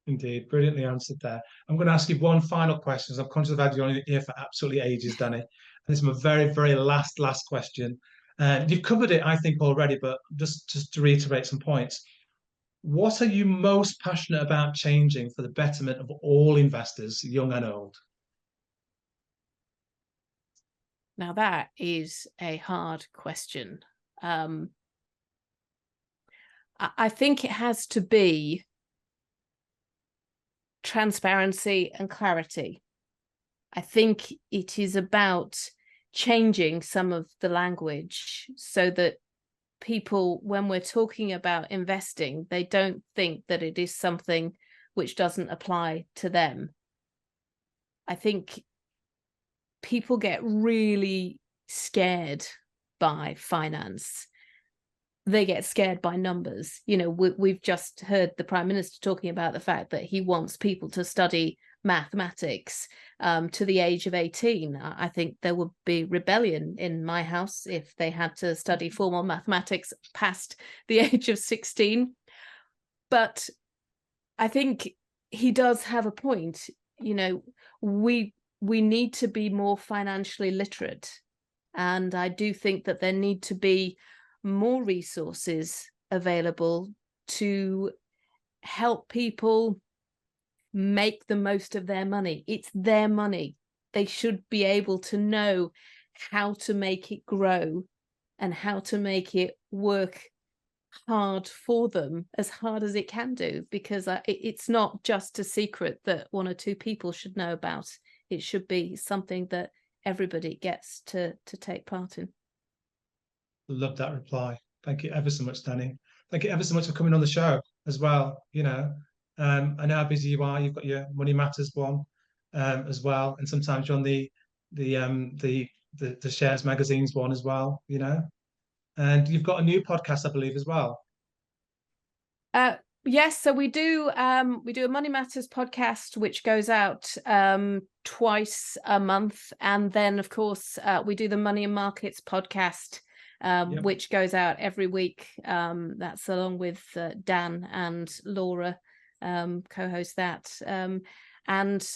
Indeed, brilliantly answered there. I'm going to ask you one final question, as I'm conscious I've had you on here for absolutely ages, Danni. And this is my very, very last question. You've covered it, I think, already, but just to reiterate some points. What are you most passionate about changing for the betterment of all investors, young and old?
Now, that is a hard question. I think it has to be transparency and clarity. I think it is about changing some of the language so that people, when we're talking about investing, they don't think that it is something which doesn't apply to them. I think people get really scared by finance. They get scared by numbers. We've just heard the Prime Minister talking about the fact that he wants people to study mathematics to the age of 18. I think there would be rebellion in my house if they had to study formal mathematics past the age of 16. But I think he does have a point. We need to be more financially literate. And I do think that there need to be more resources available to help people make the most of their money. It's their money. They should be able to know how to make it grow and how to make it work hard for them, as hard as it can do, because it's not just a secret that 1 or 2 people should know about. It should be something that everybody gets to take part in.
Love that reply. Thank you ever so much, Danni. Thank you ever so much for coming on the show as well. I know how busy you are. You've got your Money Matters one as well, and sometimes you're on the Shares Magazines one as well. And you've got a new podcast, I believe, as well.
Yes, so we do a Money Matters podcast, which goes out twice a month, and then of course we do the Money and Markets podcast, which goes out every week. That's along with Dan and Laura, co-host that, and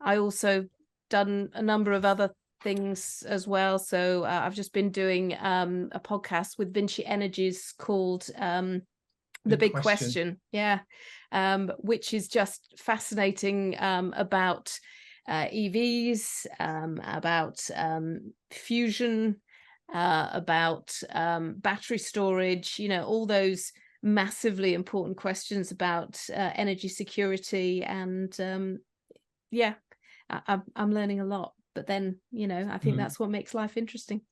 I also done a number of other things as well. So I've just been doing a podcast with Vinci Energies called The Big Question, which is just fascinating, about EVs, about fusion, about battery storage, all those massively important questions about energy security. And I'm learning a lot. But then, I think that's what makes life interesting.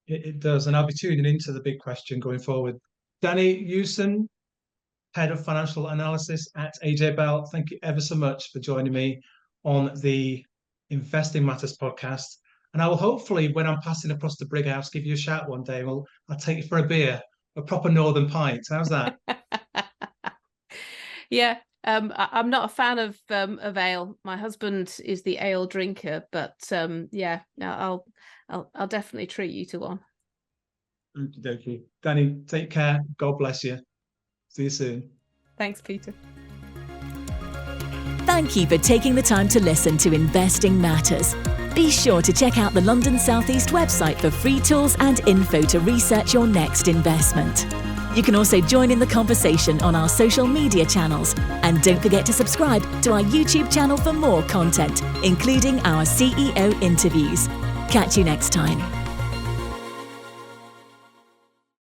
It does. And I'll be tuning into The Big Question going forward. Danni Hewson, Head of Financial Analysis at AJ Bell, thank you ever so much for joining me on the Investing Matters podcast. And I will hopefully, when I'm passing across the Brighouse, give you a shout one day. I'll take you for a beer, a proper Northern pint. How's that?
Yeah. I'm not a fan of ale. My husband is the ale drinker, but I'll definitely treat you to one.
Okie dokie. Danni, take care. God bless you. See you soon.
Thanks, Peter.
Thank you for taking the time to listen to Investing Matters. Be sure to check out the London South East website for free tools and info to research your next investment. You can also join in the conversation on our social media channels. And don't forget to subscribe to our YouTube channel for more content, including our CEO interviews. Catch you next time.